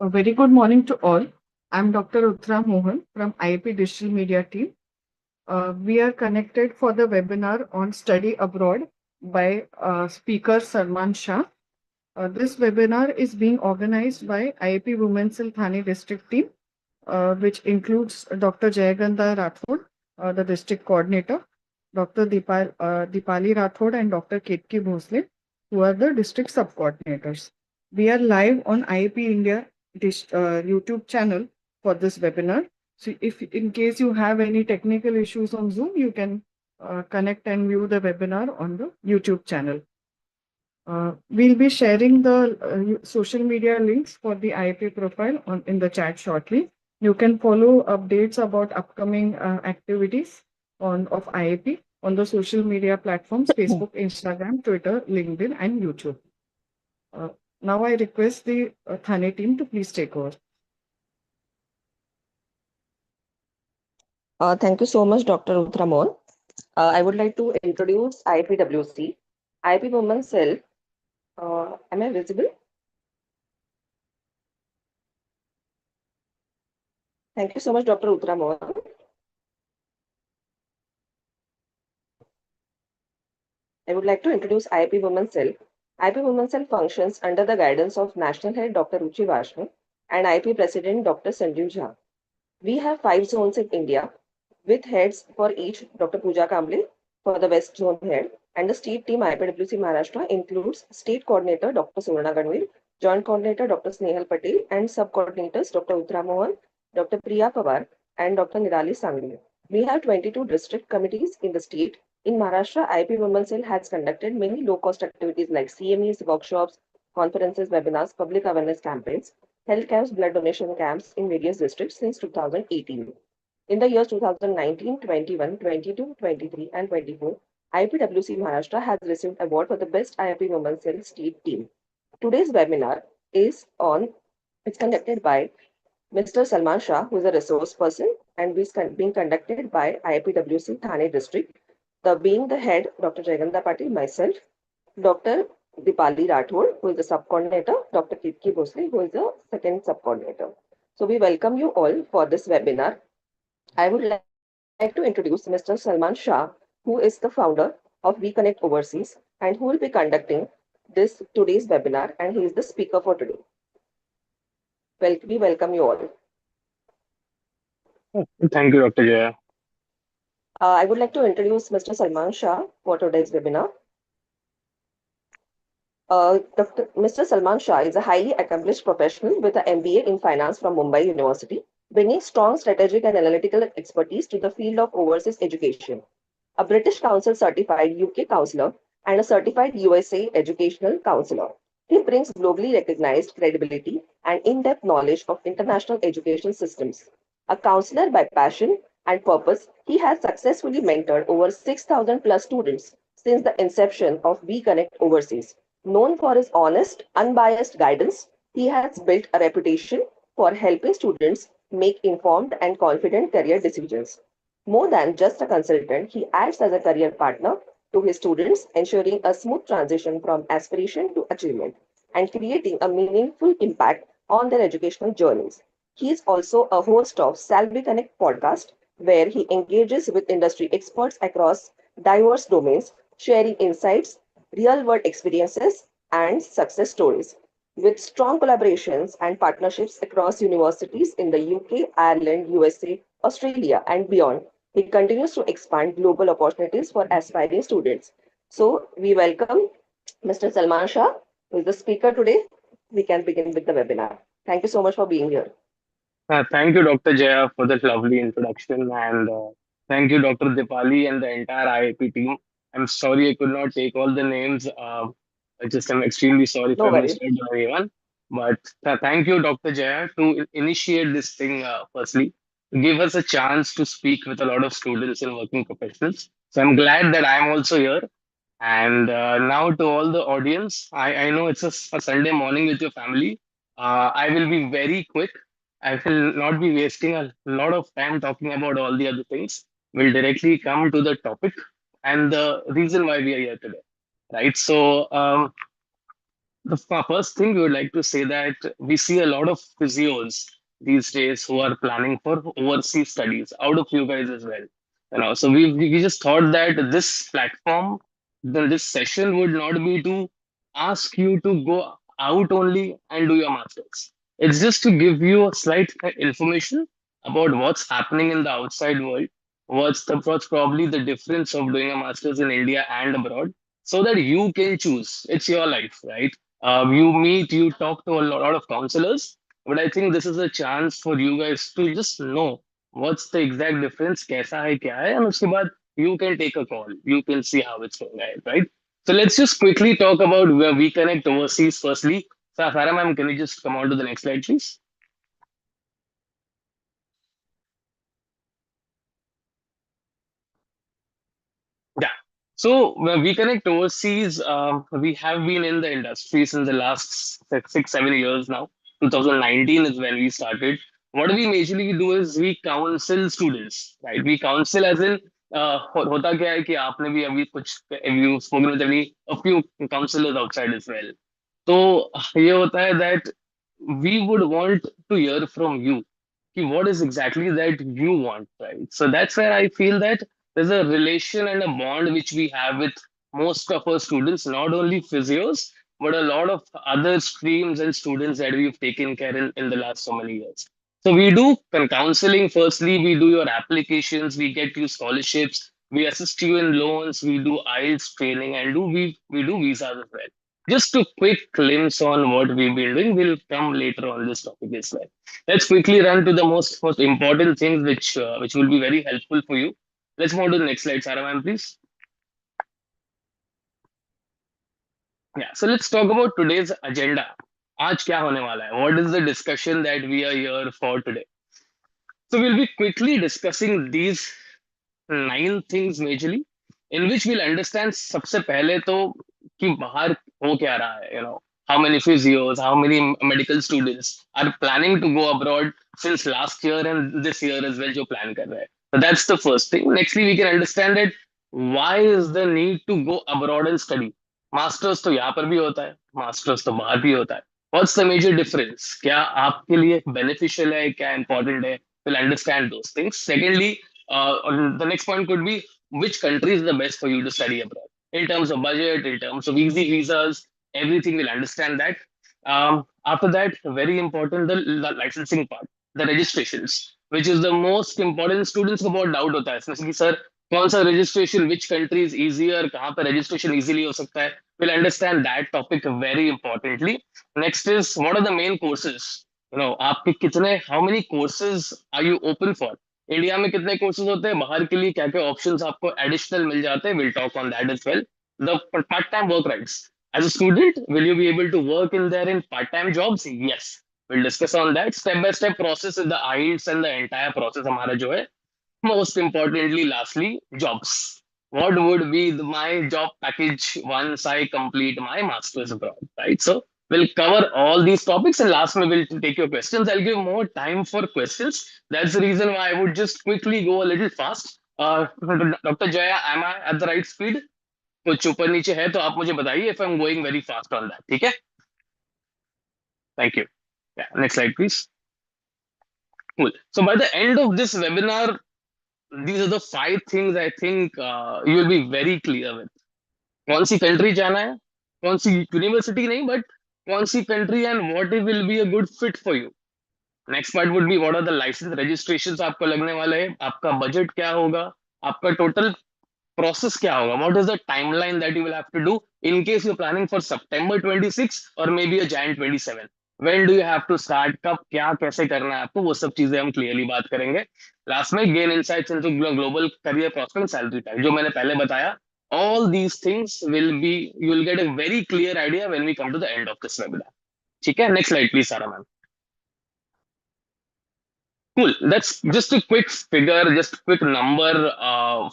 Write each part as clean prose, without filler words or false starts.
A very good morning to all. I'm Dr. Uttara Mohan from IIP Digital Media team. We are connected for the webinar on study abroad by speaker Salman Shah. This webinar is being organized by IIP Women's Health Thane district team, which includes Dr. Jayaganda Rathod, the district coordinator, Dr. Dipali Rathod and Dr. Ketki Bhosle, who are the district sub-coordinators. We are live on IIP India YouTube channel for this webinar. So if in case you have any technical issues on Zoom, you can connect and view the webinar on the YouTube channel. We'll be sharing the social media links for the IIP profile in the chat shortly. You can follow updates about upcoming activities of IIP on the social media platforms, Facebook, Instagram, Twitter, LinkedIn, and YouTube. Uh, Now I request the Thane team to please take over. Thank you so much, Dr. Utramon. I would like to introduce IPWC, IP Women's Cell. Am I visible? Thank you so much, Dr. Utramon. I would like to introduce IP Women's Cell. IP Women's Cell functions under the guidance of National Head Dr. Ruchi Vaishnav and IP President Dr. Sanjeev Jha. We have 5 zones in India with heads for each. Dr. Pooja Kamble for the West Zone head, and the state team IPWC Maharashtra includes state coordinator Dr. Suvarna Ganvir, joint coordinator Dr. Snehal Patel, and sub-coordinators Dr. Uttara Mohan, Dr. Priya Pawar, and Dr. Nirali Sangli. We have 22 district committees in the state. In Maharashtra, IP Women's Cell has conducted many low-cost activities like CMEs, workshops, conferences, webinars, public awareness campaigns, health camps, blood donation camps in various districts since 2018. In the years 2019, 21, 22, 23, and 24, IPWC Maharashtra has received award for the best IIP Women's Cell State Team. Today's webinar it's conducted by Mr. Salman Shah, who is a resource person, and is being conducted by IPWC Thane District. Being the head, Dr. Jayaganda Patil, myself, Dr. Dipali Rathod, who is the sub-coordinator, Dr. Ketki Bhosle, who is the second sub-coordinator. So we welcome you all for this webinar. I would like to introduce Mr. Salman Shah, who is the founder of WeConnect Overseas and who will be conducting today's webinar, and he is the speaker for today. We welcome you all. Thank you, Dr. Jaya. I would like to introduce Mr. Salman Shah for today's webinar. Mr. Salman Shah is a highly accomplished professional with an MBA in finance from Mumbai University, bringing strong strategic and analytical expertise to the field of overseas education. A British Council certified UK counselor and a certified USA educational counselor. He brings globally recognized credibility and in-depth knowledge of international education systems. A counselor by passion and purpose, he has successfully mentored over 6,000 plus students since the inception of WeConnect Overseas. Known for his honest, unbiased guidance, he has built a reputation for helping students make informed and confident career decisions. More than just a consultant, he acts as a career partner to his students, ensuring a smooth transition from aspiration to achievement and creating a meaningful impact on their educational journeys. He is also a host of Salvi Connect podcast, where he engages with industry experts across diverse domains, sharing insights, real world experiences, and success stories. With strong collaborations and partnerships across universities in the UK, Ireland, USA, Australia, and beyond, he continues to expand global opportunities for aspiring students. So, we welcome Mr. Salman Shah, who is the speaker today. We can begin with the webinar. Thank you so much for being here. Thank you, Dr. Jaya, for that lovely introduction. And thank you, Dr. Dipali, and the entire IIP team. I'm sorry I could not take all the names. I'm extremely sorry if No I worries. missed out on anyone. But thank you, Dr. Jaya, to initiate this thing firstly, to give us a chance to speak with a lot of students and working professionals. So I'm glad that I'm also here. And now to all the audience, I know it's a Sunday morning with your family. I will be very quick. I will not be wasting a lot of time talking about all the other things. We'll directly come to the topic and the reason why we are here today. Right. So First thing we would like to say that we see a lot of physios these days who are planning for overseas studies out of you guys as well. So we just thought that this platform, this session would not be to ask you to go out only and do your masters. It's just to give you a slight information about what's happening in the outside world, what's probably the difference of doing a masters in India and abroad, so that you can choose. It's your life, right? You talk to a lot of counselors, but I think this is a chance for you guys to just know what's the exact difference, kaisa hai, kya hai, and uske baad you can take a call. You can see how it's going ahead, right? So let's just quickly talk about where we connect overseas firstly. So, Farah ma'am, can you just come on to the next slide, please? Yeah. So when we connect overseas, we have been in the industry since the last 6, 7 years now. 2019 is when we started. What we majorly do is we counsel students, right? We counsel as in होता क्या है कि आपने भी अभी कुछ you've spoken with a few counselors outside as well. तो ये होता है that we would want to hear from you कि what is exactly that you want, right? So that's where I feel that there's a relation and a bond which we have with most of our students, not only physios, but a lot of other streams and students that we've taken care in the last so many years. So we do counseling firstly, we do your applications, we get you scholarships, we assist you in loans, we do IELTS training, and we do visas as well. Just a quick glimpse on what we've been doing. We'll come later on this topic as well. Let's quickly run to the most important things which will be very helpful for you. Let's move to the next slide, Sarah ma'am, please. Yeah, so let's talk about today's agenda. आज क्या होने वाला है? What is the discussion that we are here for today? So we'll be quickly discussing these 9 things majorly, in which we'll understand सबसे पहले तो कि बाहर हो क्या रहा है, how many physios, how many medical students are planning to go abroad since last year and this year as well जो plan कर रहे हैं. So that's the first thing. Nextly, we can understand that why is the need to go abroad and study. Masters तो यहाँ पर भी होता है, masters तो बाहर भी होता है. What's the major difference? क्या आपके लिए beneficial है, क्या important है? We'll understand those things. Secondly, the next point could be which country is the best for you to study abroad in terms of budget, in terms of easy visas, everything. Will understand that. After that, very important the licensing part, the registrations, which is the most important. Students को बहुत doubt होता है इसमें से कि sir कौन सा registration, which country is easier, कहाँ पे registration easily हो सकता है. We'll understand that topic very importantly. Next is what are the main courses. आपके कितने, how many courses are you open for? India में कितने कोर्सेज होते हैं, बाहर के लिए क्या क्या ऑप्शंस आपको एडिशनल मिल जाते हैं. Will talk on that as well. The part time work rights. As a student will you be able to work in there in part time jobs? Yes, will discuss on that. Step by step process the IELTS and the entire process हमारा जो है. Most importantly, lastly, jobs. What would be my job package once I complete my master's abroad, right? So we'll cover all these topics, and last we will take your questions. I'll give more time for questions. That's the reason why I would just quickly go a little fast. Dr. Jaya, am I at the right speed? कुछ ऊपर नीचे है तो आप मुझे बताइए if I'm going very fast on that. ठीक है? Thank you. Yeah, next slide, please. Cool. So by the end of this webinar, these are the 5 things I think you will be very clear with. कौन सी country जाना है, कौन सी university नहीं, but कौन सी country and what it will be a good fit for you. Next part would be what are the licence registration आपको लगने वाले हैं, आपका बजट क्या होगा, आपका टोटल process क्या होगा, what is the timeline that you will have to do in case you're planning for September 26 or maybe a Jan 27. When do you have to start, कब क्या कैसे करना है आपको, वो सब चीजें हम क्लियरली बात करेंगे. लास्ट में gain insights into global career prospect salary type जो मैंने पहले बताया. All these things will be, you will get a very clear idea when we come to the end of this webinar. ठीक है, next slide please Sarah ma'am. Cool. That's just a quick figure, just a quick number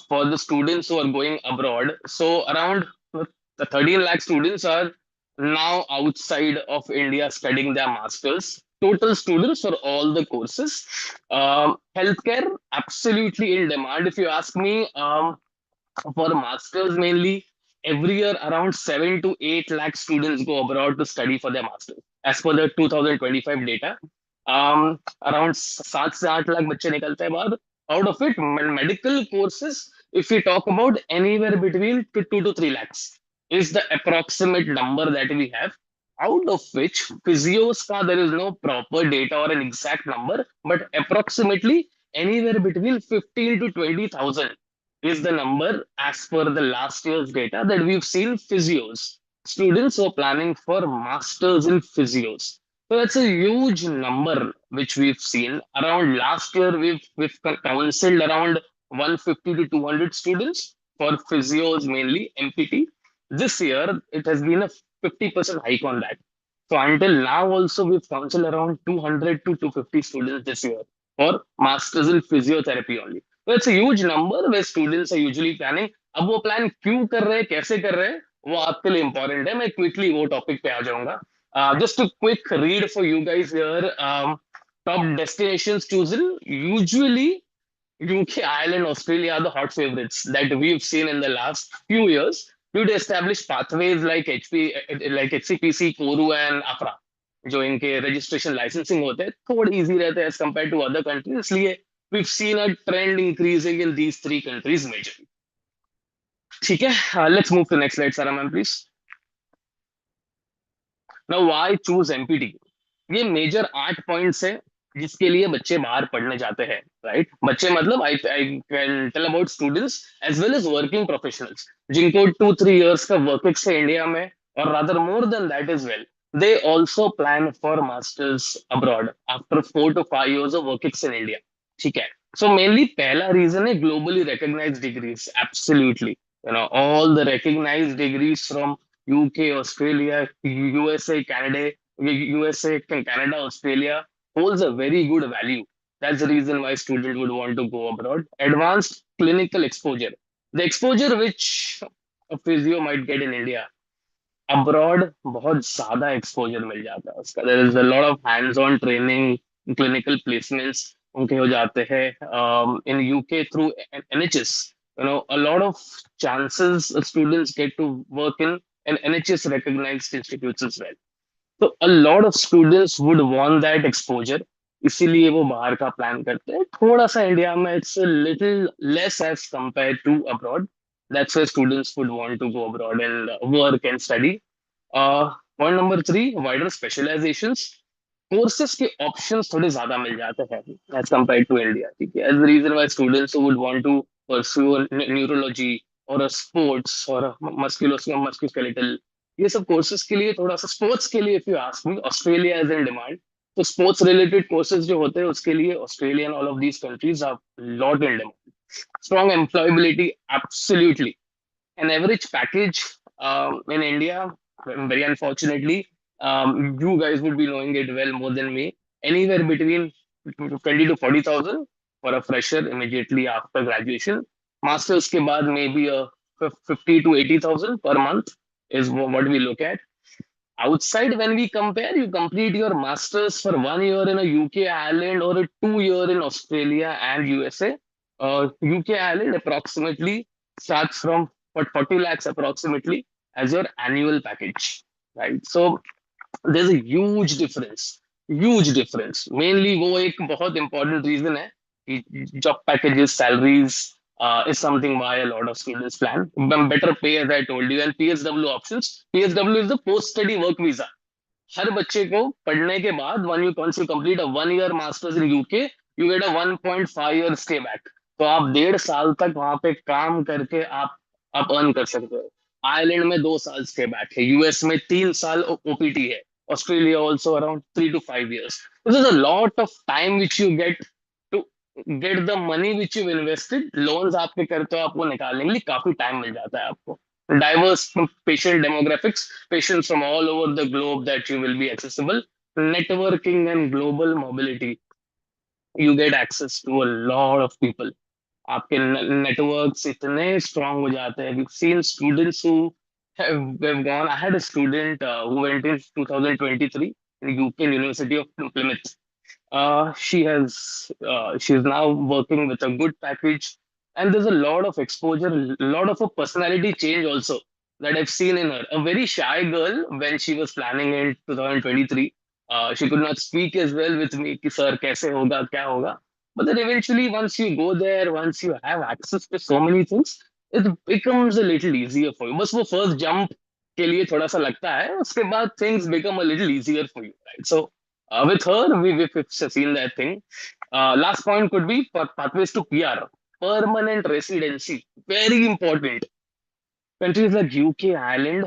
for the students who are going abroad. So around the 13 lakh students are now outside of India studying their masters. Total students for all the courses. Healthcare absolutely in demand. If you ask me, for masters mainly, every year around 7 to 8 lakh students go abroad to study for their masters. As per the 2025 data, around 7 से 8 लाख बच्चे निकलते हैं बाहर. Out of it, medical courses, if we talk about anywhere between 2 to 3 lakhs, is the approximate number that we have. Out of which, physios ka there is no proper data or an exact number, but approximately anywhere between 15 to 20,000 is the number as per the last year's data that we've seen physios. Students who are planning for masters in physios. So that's a huge number which we've seen. Around last year, we've counseled around 150 to 200 students for physios, mainly MPT. This year, it has been a 50% hike on that. So until now, also we've counseled around 200 to 250 students this year for masters in physiotherapy only. तो it's huge number way students are usually planning. अब वो plan क्यों कर रहे हैं, कैसे कर रहे हैं, वो आपके लिए इंपॉर्टेंट है. मैं क्विकली वो टॉपिक पे आ जाऊंगा. Just a quick read for you guys here. Top destinations chosen usually UK, Ireland, Australia are the hot favorites that we've seen in the last few years due to established pathways like like HCPC, Koru, and AFRA. जो इनके registration licensing होते हैं थोड़े easy रहते हैं as compare to other countries, इसलिए we've seen a trend increasing in these three countries majorly. ठीक है, let's move to next slide, Sarah ma'am, please. Now, why choose MPT? ये मेजर 8 पॉइंट्स है जिसके लिए बच्चे बाहर पढ़ने जाते हैं, राइट? बच्चे मतलब I I can tell about students as well as working professionals जिनको 2-3 इयर्स का वर्क एक्स है इंडिया में, और rather more than that is well, they also plan for masters abroad after 4 to 5 years of work in India. ठीक है. So mainly पहला reason है globally recognized degrees. Absolutely. All the recognized degrees from UK, Australia, USA, Canada, Australia holds a very good value. That's the reason why students would want to go abroad. Advanced clinical exposure. The exposure which a physio might get in India, abroad बहुत ज्यादा exposure मिल जाता है उसका. There is a lot of hands on training, clinical placements उनके हो जाते हैं in UK through NHS. a lot of chances students get to work in an NHS recognized institutes as well. So a lot of students would want that exposure, इसीलिए वो बाहर का plan करते हैं. थोड़ा सा इंडिया में it's little less as compare to abroad. That's why students would want to go abroad and work and study. Point number three, wider specializations. Courses के ऑप्शंस थोड़े ज्यादा मिल जाते हैं एज कम्पेयर टू इंडिया. ठीक है. As the reason why students would want to pursue neurology और sports और musculoskeletal, ये सब कोर्सेज के लिए थोड़ा सा, स्पोर्ट्स के लिए if you ask me, Australia is in demand. तो स्पोर्ट्स रिलेटेड कोर्सेज जो होते हैं उसके लिए Australia and all of these countries are lot in demand. Strong employability, absolutely. An average package in India, very unfortunately, you guys would be knowing it well more than me, anywhere between 20 to 40,000 for a fresher immediately after graduation. Masters ke baad maybe a 50 to 80,000 per month is what we look at. Outside, when we compare, you complete your masters for 1 year in a UK, Ireland, or a 2 year in Australia and USA. UK, Ireland approximately starts from 40 lakhs approximately as your annual package, right? So there's a huge difference. Mainly, वो एक बहुत important reason है कि job packages, salaries is something why a lot of students plan. Better pay, as I told you, and PSW options. PSW is the post-study work visa. हर बच्चे को पढ़ने के बाद once you complete a 1 year masters in UK, you get a 1.5 year stay back. तो आप 1.5 साल तक वहां पे काम करके आप अर्न कर सकते हो. आयरलैंड में 2 साल स्टे बैक है, यूएस में 3 साल ओपीटी है, Australia also around 3 to 5 years. This is a lot of time which you get to get the money which you invested. Loans आपके करते हो, आपको निकालने के लिए काफी टाइम मिल जाता है आपको. Diverse patient demographics, patients from all over the globe that you will be accessible, networking and global mobility. You get access to a lot of people. आपके networks इतने strong हो जाते हैं. We've seen students who have gone. I had a student who went in 2023 in UK University of Plymouth. She's now working with a good package, and there's a lot of exposure, a lot of a personality change also. that I've seen in her. A very shy girl when she was planning in 2023. She could not speak as well with me कि sir कैसे होगा क्या होगा. But then eventually once you go there, once you have access to so many things, it becomes a little easier for you. बस वो first jump के लिए थोड़ा सा लगता है, उसके बाद things become a little easier for you, right? So with her, we've seen that thing. Last point could be pathways to PR, permanent residency, very important. Countries like UK, Ireland,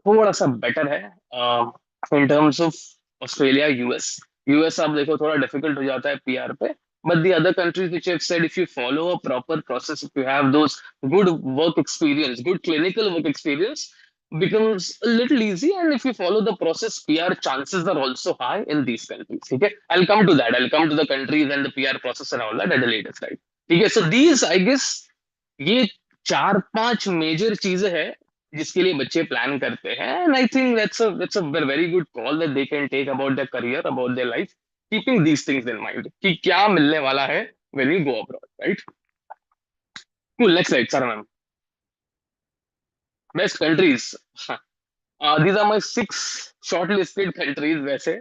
थोड़ा सा better है in terms of Australia, US. US आप देखो थोड़ा difficult हो जाता है PR पे. But the other countries which I've said, if you follow a proper process, if you have those good work experience, good clinical work experience, becomes a little easy. And if you follow the process, PR chances are also high in these countries. Okay, I'll come to that. I'll come to the countries and the PR process and all that at a later slide. Okay, so these, I guess, ये चार पांच major चीजें हैं जिसके लिए बच्चे plan करते हैं and I think that's a very good call that they can take about their career about their life keeping these things in mind कि क्या मिलने वाला है when you go abroad right cool next slide sir ma'am best countries these are my 6 shortlisted countries वैसे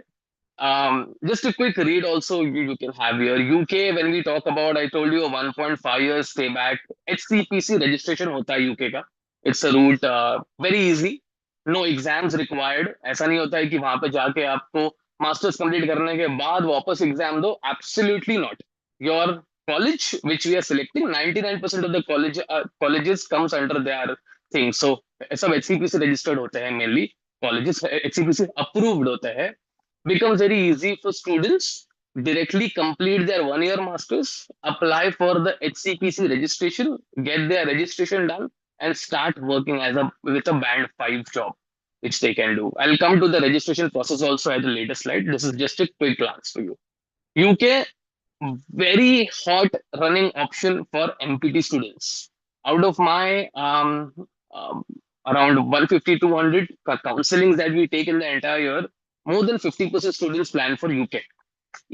just a quick read also you can have here. UK, when we talk about, I told you a 1.5 years stay back. HCPC registration होता है UK का. It's a route very easy. No exams required. ऐसा नहीं होता है कि वहां पे जाके आपको मास्टर्स कंप्लीट करने के बाद वापस एग्जाम दो. Absolutely not. Your college, which we are selecting, 99% of the colleges comes under their thing. So सब HCPC registered होते हैं mainly. Colleges HCPC approved होते हैं. Becomes very easy for students directly complete their 1 year masters, apply for the HCPC registration, get their registration done, and start working as a with a band 5 job, which they can do. I'll come to the registration process also at the later slide. This is just a quick glance for you. UK, very hot running option for MPT students. Out of my um, around 150 200 counselings that we take in the entire year, more than 50% students plan for UK.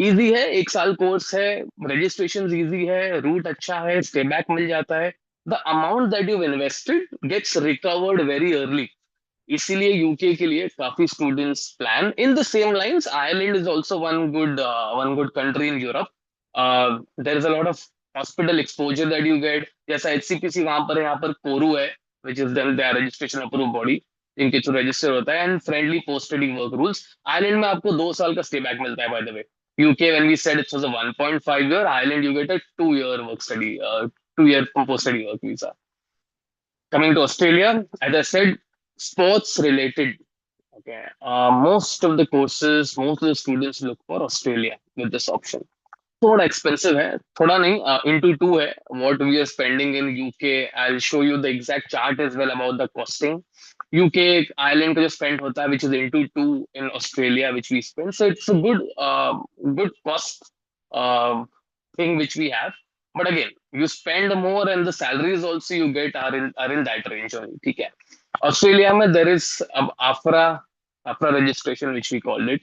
Easy है, एक साल course है, registration easy है, root अच्छा है, stay back मिल जाता है. The amount that you invested gets recovered very early. इसीलिए यूके के लिए काफी students plan in the same lines. Ireland is also one good country in Europe. There is a lot of hospital exposure that you get. जैसा HCPC वहां पर है, यहाँ पर कोरू है, which is their registration approve body, इनके थ्रू register होता है. And friendly post study work rules. Ireland में आपको 2 साल का स्टे बैक मिलता है bye the way. UK, when we said it was a 1.5 year, Ireland, you get a 2 year work study, 2 year post study work visa. Coming to Australia, as I said, sports related. Okay, most of the courses, most of the students look for Australia with this option. थोड़ा expensive है, थोड़ा नहीं, into two है what we are spending in UK. I'll show you the exact chart as well about the costing. UK Ireland का जो spend होता है, which is into two in Australia, which we spend. So it's a good cost thing which we have. But again, you spend more and the salaries also you get are in that range only. ठीक है. Australia में there is अब AFRA registration which we called it.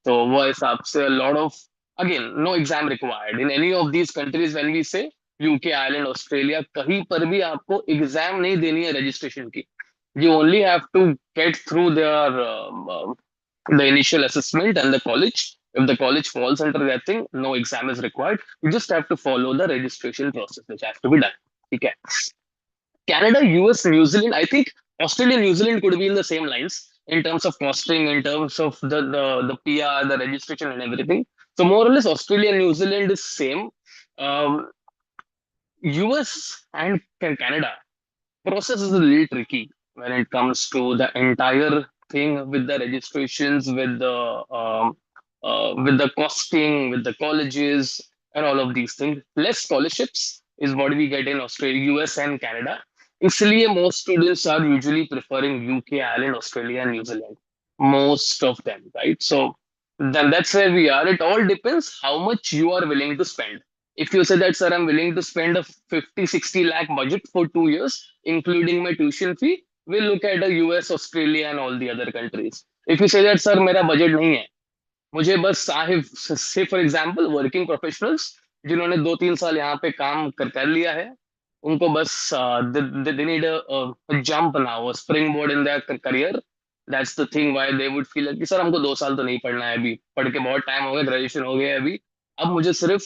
तो वो हिसाब से a lot of, again, no exam required in any of these countries. When we say UK, Ireland, Australia, कहीं पर भी आपको एग्जाम नहीं देनी है रजिस्ट्रेशन की. You only have to get through their the initial assessment and the college. If the college falls under that thing, no exam is required. You just have to follow the registration process which has to be done. Okay. Canada, US, New Zealand. I think Australia, New Zealand could be in the same lines in terms of costing, in terms of the PR, the registration, and everything. So more or less, Australia, New Zealand is same. Um, US and Canada process is a little tricky when it comes to the entire thing with the registrations, with the costing, with the colleges, and all of these things. Less scholarships is what we get in Australia, US, and Canada. इसलिए most students are usually preferring UK, Ireland, Australia, and New Zealand. Most of them, right? So then that's where we are. It all depends how much you are willing to spend. If you say that, sir, I'm willing to spend a 50, 60 lakh budget for 2 years, including my tuition fee, we'll look at the US, Australia, and all the other countries. If you say that, sir, मेरा budget नहीं है, मुझे बस साहिब से for example working professionals जिन्होंने 2-3 साल यहाँ पे काम कर लिया है, उनको बस they need a jump now, a springboard in their career. That's the thing why they would feel like कि सर हमको 2 साल तो नहीं पढ़ना है, अभी पढ़ के बहुत टाइम हो गया, ग्रेजुएशन हो गया है अभी, अब मुझे सिर्फ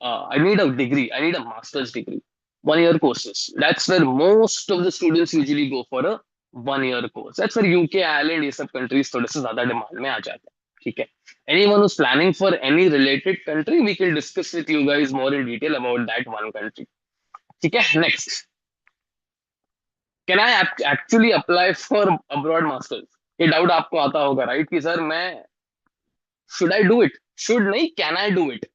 I need a degree, I need a masters degree, 1 year courses. That's where most of the students usually go for a 1 year course. That's where UK, Ireland, ये सब कंट्रीज थोड़े से ज्यादा डिमांड में आ जाते हैं. ठीक है. Anyone who's planning for any related country, we can discuss with you guys more in detail about that one country. ठीक है. Next, can I actually apply for abroad masters? ये डाउट आपको आता होगा, राइट, कि सर मैं should I do it, should नहीं, can I do it,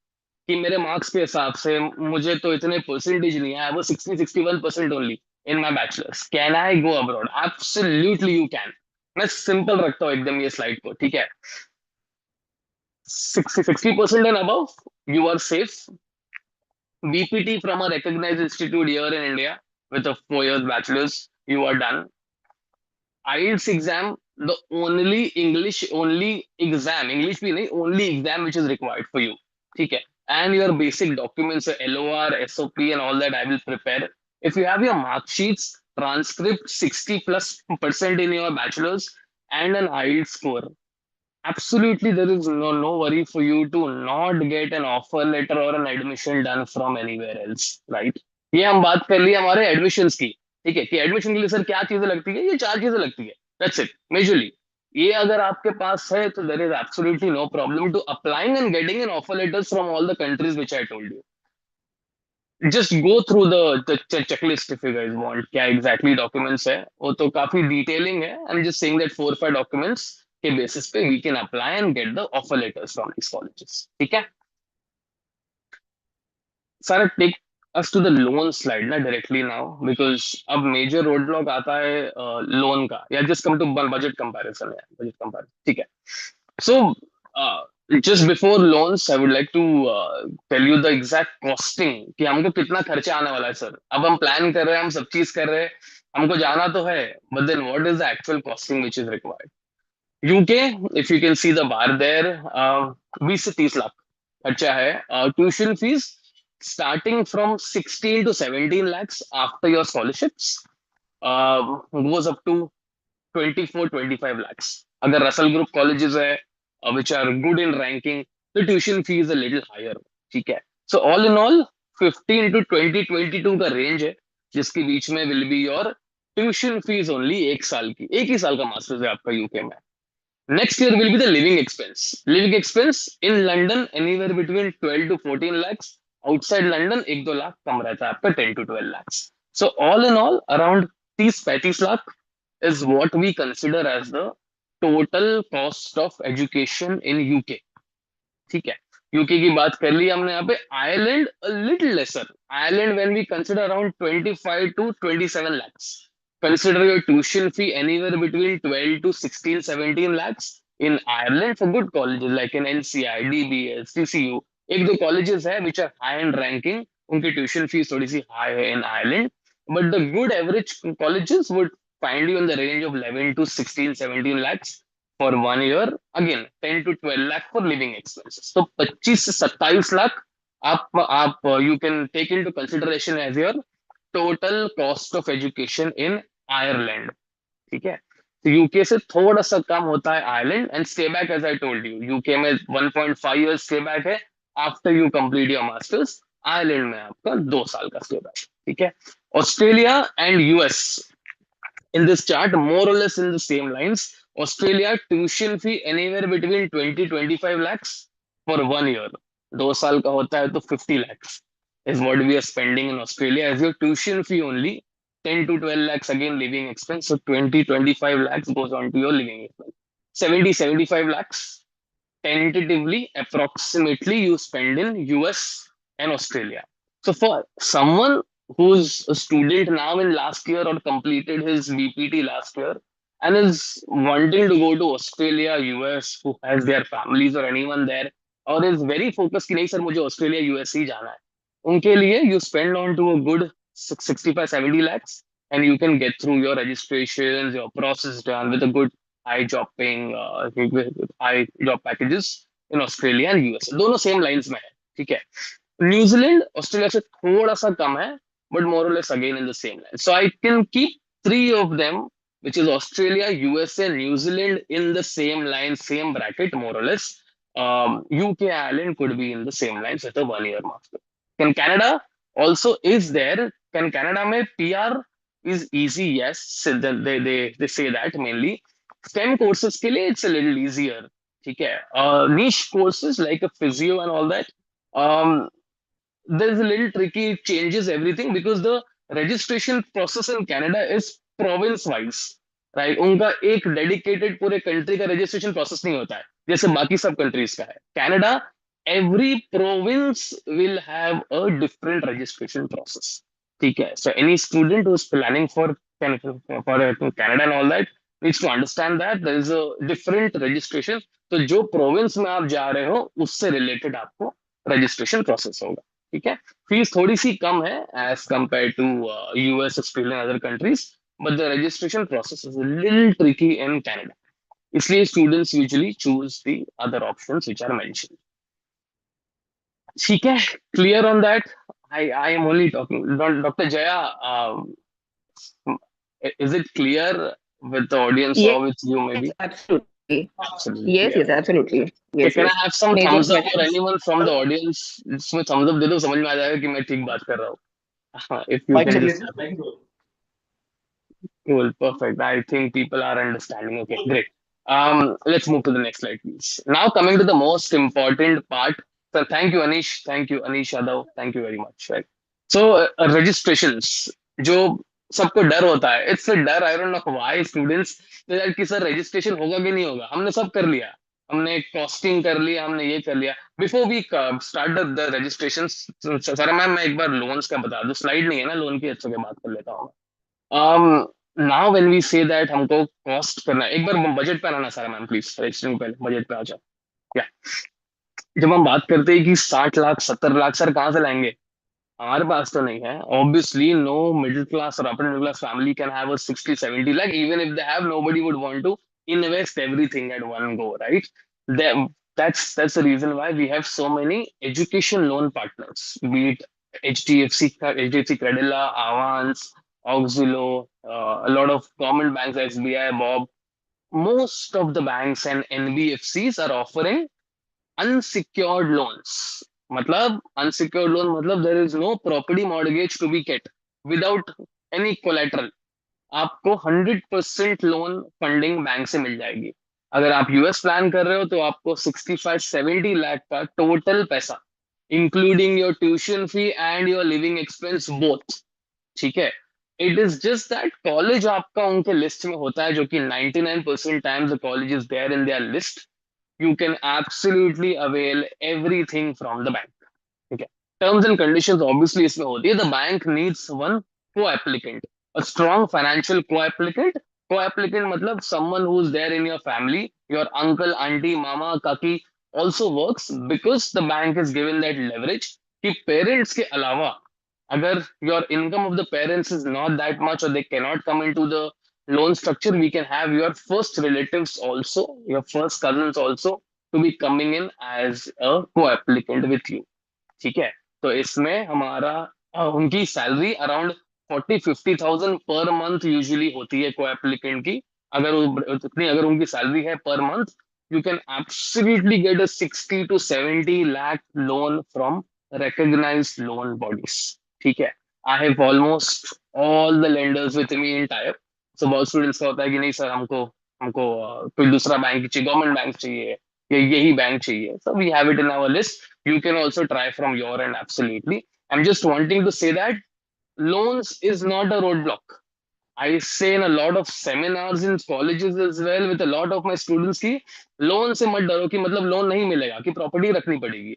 कि मेरे मार्क्स के हिसाब से मुझे तो इतने परसेंटेज नहीं आया, वो 61% only in my bachelors, can I go abroad? Absolutely you can. मैं सिंपल रखता हूँ एकदम ये स्लाइड को. ठीक है. 60% and above, you are safe. BPT from a recognized institute here in India with a 4 years bachelor's, you are done. IELTS exam, the only English only exam, English भी नहीं, only exam which is required for you. ठीक है. And your basic documents, LOR, SOP and all that I will prepare. If you have your mark sheets, transcript 60+% in your bachelor's and an IELTS score, absolutely there is no worry for you to not get an offer letter or an admission done from anywhere else, right? ये हम बात कर ली हमारे admissions की. ठीक है, कि admission के लिए सर क्या चीजें लगती है, ये 4 चीजें लगती है, दैट्स इट मेजरली. ये अगर आपके पास है तो there is absolutely no problem to applying and getting an offer letters from all the countries which I told you. Just go through the checklist if you guys want. क्या exactly documents है वो तो काफी detailing है. I am just saying that 4 5 documents के basis पे we can apply and get the offer letters from this colleges. ठीक है. सारा take us to the loan slide ना directly now, because अब major roadblock आता है लोन का. या just come to budget comparison है, budget comparison. ठीक है. So, uh, just before loans, I would like to tell you the exact costing कि हमको कितना खर्चा आने वाला है सर. अब हम प्लान कर रहे हैं, हम सब चीज कर रहे हैं, हमको जाना तो है, but then what is the actual costing which is required? UK, if you can see the bar there, 20 से 30 लाख खर्चा है. Tuition fees starting from 16 to 17 lakhs after your scholarships, goes up to 24-25 lakhs. अगर Russell group colleges है which are good in ranking, the tuition fee is a little higher. ठीक है. So all in all 15 to 20-22 का range है जिसके बीच में will be your tuition fees only. एक ही साल का मास्टर्स है आपका यूके में. Next year will be the living expense. Living expense in London anywhere between 12 to 14 lakhs. Outside London 1-2 lakh कम रहता है आपका, 10 to 12 lakhs. So all in all around 30-35 lakh is what we consider as the total cost of education in UK. ठीक है. UK की बात कर ली हमने. यहाँ पे Ireland a little lesser. Ireland when we consider around 25 to 27 lakhs. Consider your tuition fee anywhere between 12 to 16, 17 lakhs in Ireland for good colleges like in NCI, DBS, CCU. एक दो colleges है which are high in ranking, उनकी tuition fees थोड़ी सी high है in Ireland. But the good average colleges would find you in the range of 11 to 16, 17 lakhs for 1 year. Again 10 to 12 lakh for living expenses. So 25 से 27 लाख आप you can take into consideration as your total cost of education in Ireland. ठीक है. तो UK से थोड़ा सा कम होता है Ireland. And stay back as I told you, UK में 1.5 years स्टे बैक है after you complete your masters. Ireland में आपका 2 साल का स्टे बैक. ठीक है. Australia and US in this chart more or less in the same lines. Australia tuition fee anywhere between 20-25 lakhs for 1 year. 2 साल का होता है तो 50 lakhs is what we are spending in Australia as your tuition fee only. 10 to 12 lakhs again living expense. So 20-25 lakhs goes on to your living expense. 70-75 lakhs tentatively approximately you spend in US and Australia. So for someone who's a student now in last year or completed his BPT last year and is wanting to go to Australia, US, who has their families or anyone there, or is very focused कि नहीं sir मुझे Australia US ही जाना है, उनके लिए you spend on to a good 65-70 lakhs and you can get through your registrations, your process done with a good high job paying, high job packages in Australia and US. दोनों same lines में है. ठीक है. New Zealand Australia से थोड़ा सा कम है but more or less again in the same line. So I can keep three of them, which is Australia, USA, New Zealand, in the same line, same bracket, more or less. UK, Ireland could be in the same line, such a 1 year master. Can Canada also is there? Can Canada mein PR is easy? Yes, so they say that mainly. STEM courses के लिए it's a little easier. ठीक है. Niche courses like a physio and all that. Um, there's a little tricky. It changes everything because the registration process in Canada is province wise, right? उनका एक dedicated पूरे country का registration process नहीं होता है जैसे बाकी सब countries का है. Canada, every province will have a different registration process. ठीक है. So any student who's planning for Canada and all that needs to understand that there is a different registration. तो जो province में आप जा रहे हो उससे related आपको registration process होगा. ठीक है. फीस थोड़ी सी कम है as compare to US, Australia, other countries, but the registration process is a little tricky in Canada. इसलिए students usually choose the other options which are mentioned. ठीक है. Clear on that. I am only talking. Dr. Jaya, is it clear with the audience or with you Yes, maybe? absolutely. Absolutely Yes, clear. yes, absolutely. Okay, Yes, can yes. I have some Major thumbs up or questions. anyone from the audience? इसमें thumbs up दे दो, समझ में आ जाएगा कि मैं ठीक बात कर रहा हूँ. If you can just cool, perfect. I think people are understanding. Okay, great. Let's move to the next slide, please. Now coming to the most important part. So thank you, Anish. Thank you, Anish Yadav. Thank you very much. Right. So registrations, जो सबको डर होता है. It's a डर. I don't know why students कि sir registration होगा कि नहीं होगा. हमने सब कर लिया. हमने कॉस्टिंग कर लिया, हमने ये कर लिया. Before we start the registration, sir ma'am मैं एक बार लोन्स का बता दूं. स्लाइड नहीं है ना लोन की, अच्छे से बात कर लेता हूँ. Now when we say that हमको कॉस्ट करना है, एक बार बजट पे आना सारा मैम प्लीज, रजिस्ट्रेशन पहले बजट पे आ जाओ. क्या जब हम बात करते हैं कि 60 लाख 70 लाख सर कहाँ से लाएंगे, हमारे पास तो नहीं है. Obviously no middle class or upper middle class family can have a 60-70 lakh. Even if they have, nobody would want to invest everything at one go, right? Them, that's the reason why we have so many education loan partners, be it HDFC Credila, Avance, Auxilo, a lot of government banks, SBI, Bob. Most of the banks and NBFCs are offering unsecured loans. मतलब unsecured loan मतलब there is no property mortgage to be kept without any collateral. आपको 100% loan funding bank से मिल जाएगी. अगर आप US plan कर रहे हो तो आपको 65-70 लाख का टोटल पैसा, including your tuition fee and your living expense both. ठीक है. It is just that college आपका उनके लिस्ट में होता है, जो कि 99% times the college is there in their list. You can absolutely avail everything from the bank. Okay. Terms and conditions obviously इसमें होती है. The bank needs one co-applicant, a strong financial co-applicant. Co-applicant मतलब someone who's there in your family, your uncle, auntie, mama, kaki also works, because the bank is given that leverage कि parents के अलावा अगर your income of the parents is not that much or they cannot come into the loan structure, we can have your first relatives also, your first cousins also, to be coming in as a co-applicant with you. ठीक है. तो इसमें हमारा उनकी salary around 40-50 thousand per month usually होती है को applicant की. अगर उतनी अगर उनकी सैलरी है per month, you can absolutely get a 60-70 lakh loan from recognized loan bodies. ठीक है. I have almost all the lenders with me in type. So बहुत स्टूडेंट्स का होता है कि नहीं सर हमको हमको कोई दूसरा बैंक चाहिए, गवर्नमेंट बैंक चाहिए या यही बैंक चाहिए. So we have it in our list. You can also try from your end, absolutely. I'm just wanting to say that loans is not a roadblock. I say in a lot of seminars in colleges as well with a lot of my students की loan से मत डरो कि मतलब loan नहीं मिलेगा, कि property रखनी पड़ेगी.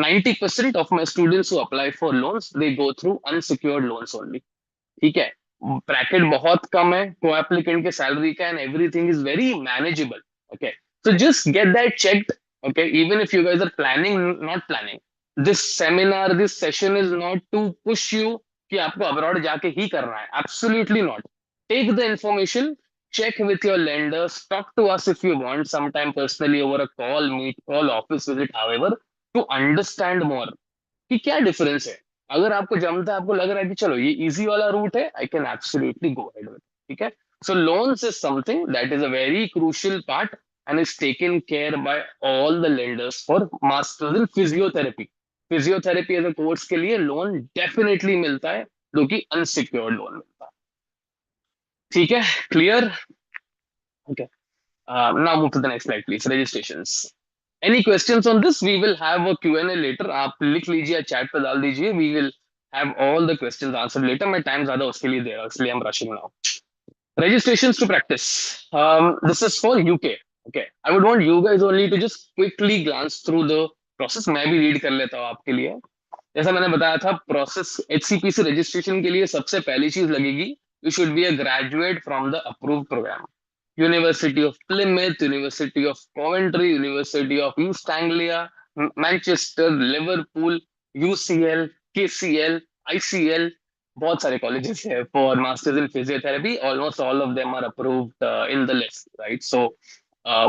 90% of my students who apply for loans, they go through unsecured loans only. ठीक है. ब्रैकेट बहुत कम है को एप्लीकेंट के सैलरी का and everything is very manageable. Okay. So just get that checked. Okay, even if you guys are planning, not planning, this seminar, this session is not to push you कि आपको abroad जाके ही करना है. Absolutely not. Take the information, check with your lenders, talk to us if you want, sometime personally over a call, meet call, office visit, however, to understand more कि क्या difference है. अगर आपको जमता है, आपको लग रहा है कि चलो ये इजी वाला रूट है, I can absolutely go ahead with, ठीक है. So loans is something that is a very crucial part and is taken care by all the lenders for masters in physiotherapy. Physiotherapy as a course के लिए loan definitely मिलता है, जो कि unsecured loan मिलता है. ठीक है, clear. Okay, now move to the next slide please. Registrations. Any questions on this? We will have a Q&A later. आप लिख लीजिए, चैट पे डाल दीजिए. We will have all the questions answered later. मैं टाइम ज्यादा उसके लिए दे रहा हूँ, इसलिए I'm rushing now. Registrations to practice. This is for UK. Okay. I would want you guys only to just quickly glance through the process. मैं भी read कर लेता हूँ आपके लिए. जैसा मैंने बताया था, प्रोसेस एचसीपीसी रजिस्ट्रेशन के लिए सबसे पहली चीज लगेगी, you should be a graduate from the approved programme. University of Plymouth, university of Coventry, university of East Anglia, Manchester, Liverpool, UCL, KCL, ICL, बहुत सारे कॉलेजेस है for masters in physiotherapy. Almost all of them are approved in the list, right. So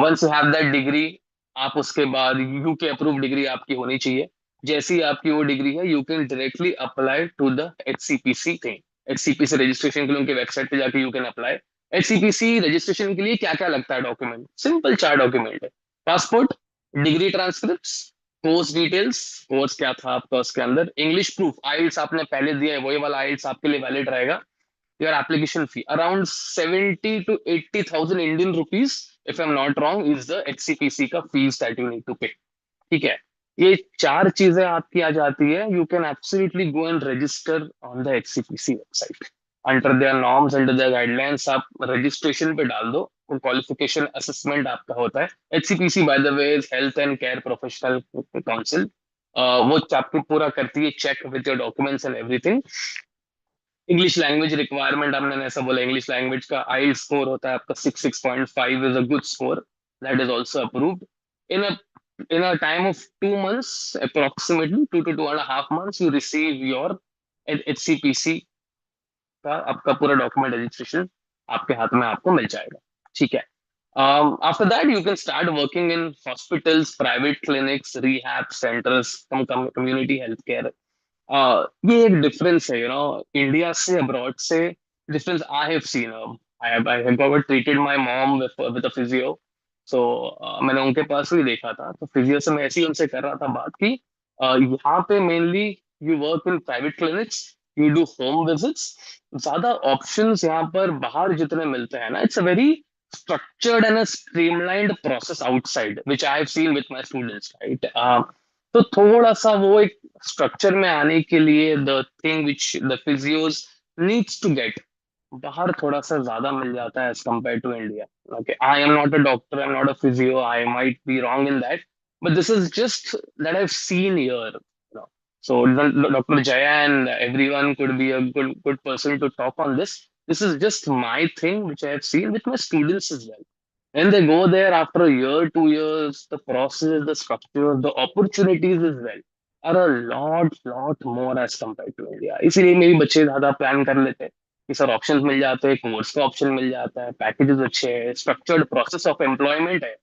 once you have that degree, आप उसके बाद UK approved degree आपकी होनी चाहिए. जैसी आपकी वो डिग्री है, you can directly apply to the HCPC thing. HCPC registration के लिए उनके वेबसाइट पे जाके you can apply. HCPC registration के लिए क्या क्या लगता है डॉक्यूमेंट? सिंपल 4 डॉक्यूमेंट है. Passport, degree transcript, course details, course क्या था आपका उसके अंदर, इंग्लिश प्रूफ, आइल्स आपने पहले दिया है वही वाला आइल्स आपके लिए वैलिड रहेगा. Your application fee around 70 to 80,000 Indian rupees, if I am not wrong, is the HCPC का fees that you need to pay. ठीक है, ये 4 चीजें आपकी आ जाती है. You can absolutely go and register on the HCPC website under their norms, under their guidelines. आप रजिस्ट्रेशन पे डाल दो. क्वालिफिकेशन असेसमेंट आपका होता है. HCPC by the way is health and care professional council. वो आपको पूरा करती है check with your documents and everything. English language requirement, हमने ऐसा बोला, इंग्लिश लैंग्वेज का आई स्कोर होता है आपका 6.5 is a good score. That is also approved. In a in a time of 2 months, approximately 2 to 2.5 months, you receive your HCPC का आपका पूरा डॉक्यूमेंट रजिस्ट्रेशन आपके हाथ में आपको मिल जाएगा. ठीक है. After that, you can start working in hospitals, private clinics, rehab centers, community healthcare. ये एक डिफरेंस है, इंडिया से अब्रॉड से difference I have seen. I have treated my mom with a physio. So मैंने उनके पास भी देखा था, तो फिजियो से मैं ऐसे ही उनसे कर रहा था बात की. यहाँ पे mainly you work in private clinics, you do home visits. ज्यादा ऑप्शंस यहाँ पर बाहर जितने मिलते हैं ना, it's a very structured and a streamlined process outside, which I have seen with my students, right? तो थोड़ा सा वो एक स्ट्रक्चर में आने के लिए, the thing which the physios needs to get, बाहर थोड़ा सा ज्यादा मिल जाता है as compare to India. Okay, I am not a doctor, I am not a physio, I might be wrong in that, but this is just that I have seen here. So Dr. Jaya and everyone could be a good person to talk on this. This is just my thing which I have seen with my students as well. When they go there after a year, 2 years, the process, the structure, the opportunities as well are a lot more as compared to India. इसीलिए मेरी बच्चे ज्यादा plan कर लेते हैं कि sir options मिल जाते हैं, कोर्स का ऑप्शन मिल जाता है, पैकेजेस अच्छे हैं, स्ट्रक्चर्ड प्रोसेस ऑफ एम्प्लॉयमेंट है.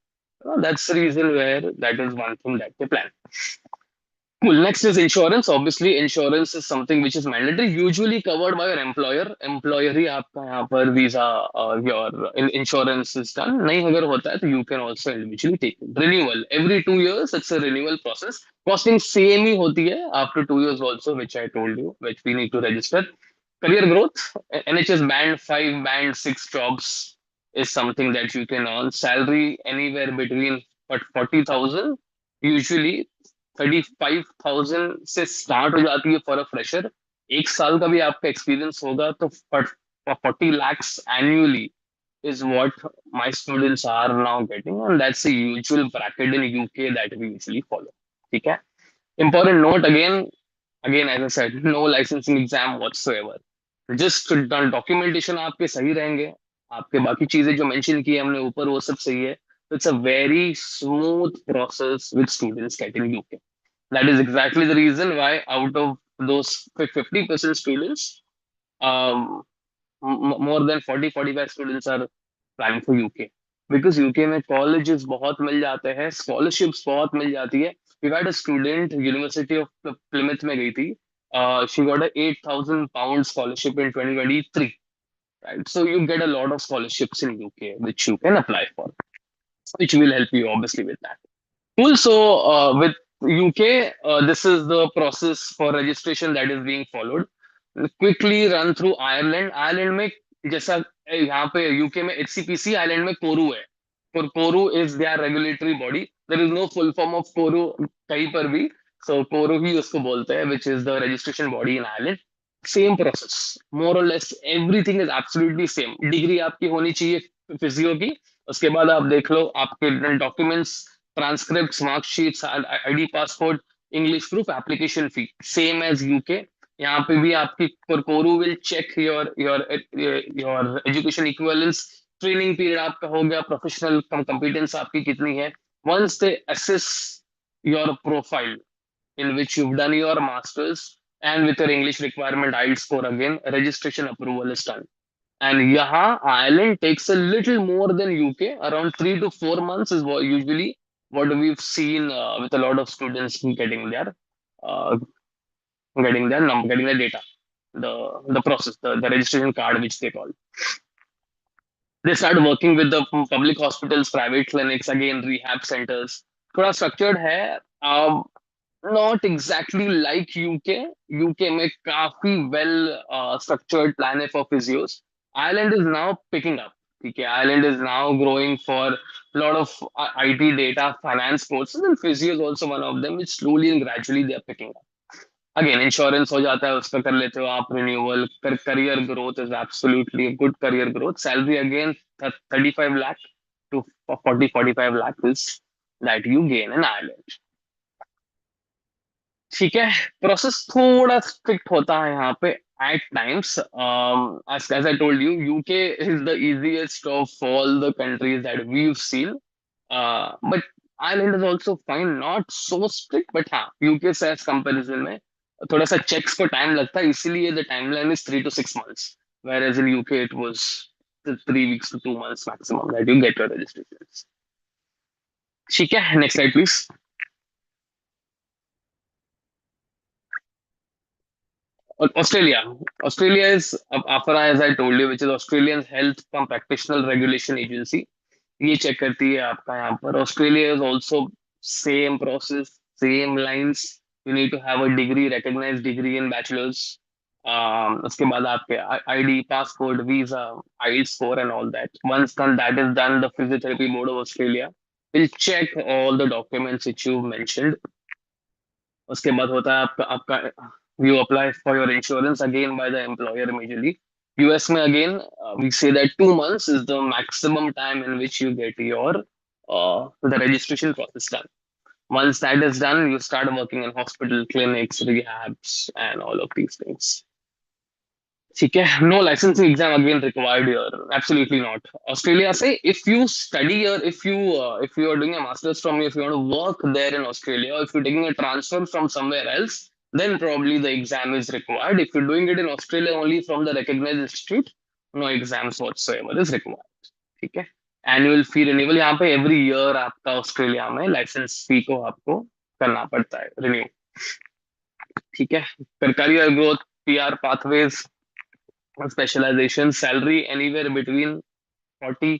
That's the reason where that is one thing that they plan. Cool. Next is insurance. Obviously, insurance is something which is mandatory, usually covered by your employer. Employer ही आपका यहाँ पर visa your insurance is done. नहीं अगर होता है तो you can also individually take it. Renewal every 2 years. It's a renewal process. Costing same ही होती है after 2 years also, which I told you, which we need to register. Career growth. NHS band 5, band 6 jobs is something that you can earn. Salary anywhere between but 40,000 usually 35,000 से start हो जाती है for a fresher. 1 साल का भी आपका experience होगा तो 40 lakhs annually is what my students are now getting, and that's the usual bracket in UK that we usually follow. ठीक है. Important note again as I said, no licensing exam whatsoever. Just documentation आपके सही रहेंगे, आपके बाकी चीजें जो mention की है हमने ऊपर वो सब सही है, तो it's a very smooth process with students getting UK. That is exactly the reason why out of those 50% students, um, more than 40-45 students are planning for UK. Because UK में colleges बहुत मिल जाते हैं, scholarships बहुत मिल जाती है. We had a student University of Plymouth में गई थी, She got a 8,000 pound scholarship in 2023. Right, so you get a lot of scholarships in UK which you can apply for, which will help you obviously with that. Cool. So with UK, this is the process for registration that is being followed. Quickly run through Ireland. Ireland में जैसा यहाँ पे UK में HCPC, Ireland में कोरू है. For Kourou is their regulatory body. There is no full form of कोरू कहीं पर भी. So कोरू ही उसको बोलते हैं, which is the registration body in Ireland. Same process, more or less everything is absolutely same. Degree आपकी होनी चाहिए फिजियो की. उसके बाद आप देख लो आपके documents, transcripts, mark sheets, ID, passport, English proof, application fee, same as UK. यहाँ पे भी आपकी कोरू will check your education equivalence, training period आपका हो गया, professional competence आपकी कितनी है. Once they assess your profile in which you've done your masters and with your English requirement IELTS score again, registration approval is done. And yeah, Ireland takes a little more than UK. Around 3 to 4 months is what we've seen with a lot of students uh, getting their data, the process, the registration card, which they call. They start working with the public hospitals, private clinics, again rehab centers. थोड़ा structured है. Not exactly like UK. UK में काफी well structured plan है for physios. Ireland is now picking up. Okay, Ireland is now growing for a lot of IT, data, finance courses, and physio is also one of them, which slowly and gradually they are picking up. Again, insurance हो जाता है, उसका कर लेते हो आप renewal. Career growth is absolutely a good career growth. Salary again 35 lakh to 40-45 lakh is that you gain in Ireland. ठीक है. प्रोसेस थोड़ा स्ट्रिक्ट होता है यहाँ पे at times. As I told you, UK is the easiest of all the countries that we've seen. But Ireland is also fine, not so strict, but हाँ, UK से as comparison में थोड़ा सा checks को time लगता है, इसीलिए the timeline is 3 to 6 months, whereas in UK it was 3 weeks to 2 months maximum that you get your registrations. ठीक है, next slide please. Australia. Australia is AFRA, as I told you, which is Australian Health Cum Practitioner Regulation Agency. ये check करती है आपका यहाँ पर. Australia is also same process, same lines. You need to have a degree, recognized degree in bachelor's. उसके बाद आपके ID, passport, visa, IELTS score and all that. Once done, that is done, the Physiotherapy Board of Australia will check all the documents which you mentioned. उसके बाद होता है आपका आपका you apply for your insurance again by the employer immediately. US में again we say that 2 months is the maximum time in which you get your the registration process done. Once that is done, you start working in hospital, clinics, rehabs, and all of these things. ठीक है. No licensing exam again required here. Absolutely not. Australia say if you study here, if you are doing a master's from here, if you want to work there in Australia, or if you're taking a transfer from somewhere else, then probably the exam is required. If you're doing it in Australia only from the recognized institute, no exams whatsoever is required. ठीक है. Annual fee renewal यहाँ पे every year आपका Australia में licence फी को आपको करना पड़ता है रिन्यू. ठीक है. फिर career growth, PR pathways, specialization, salary anywhere between 40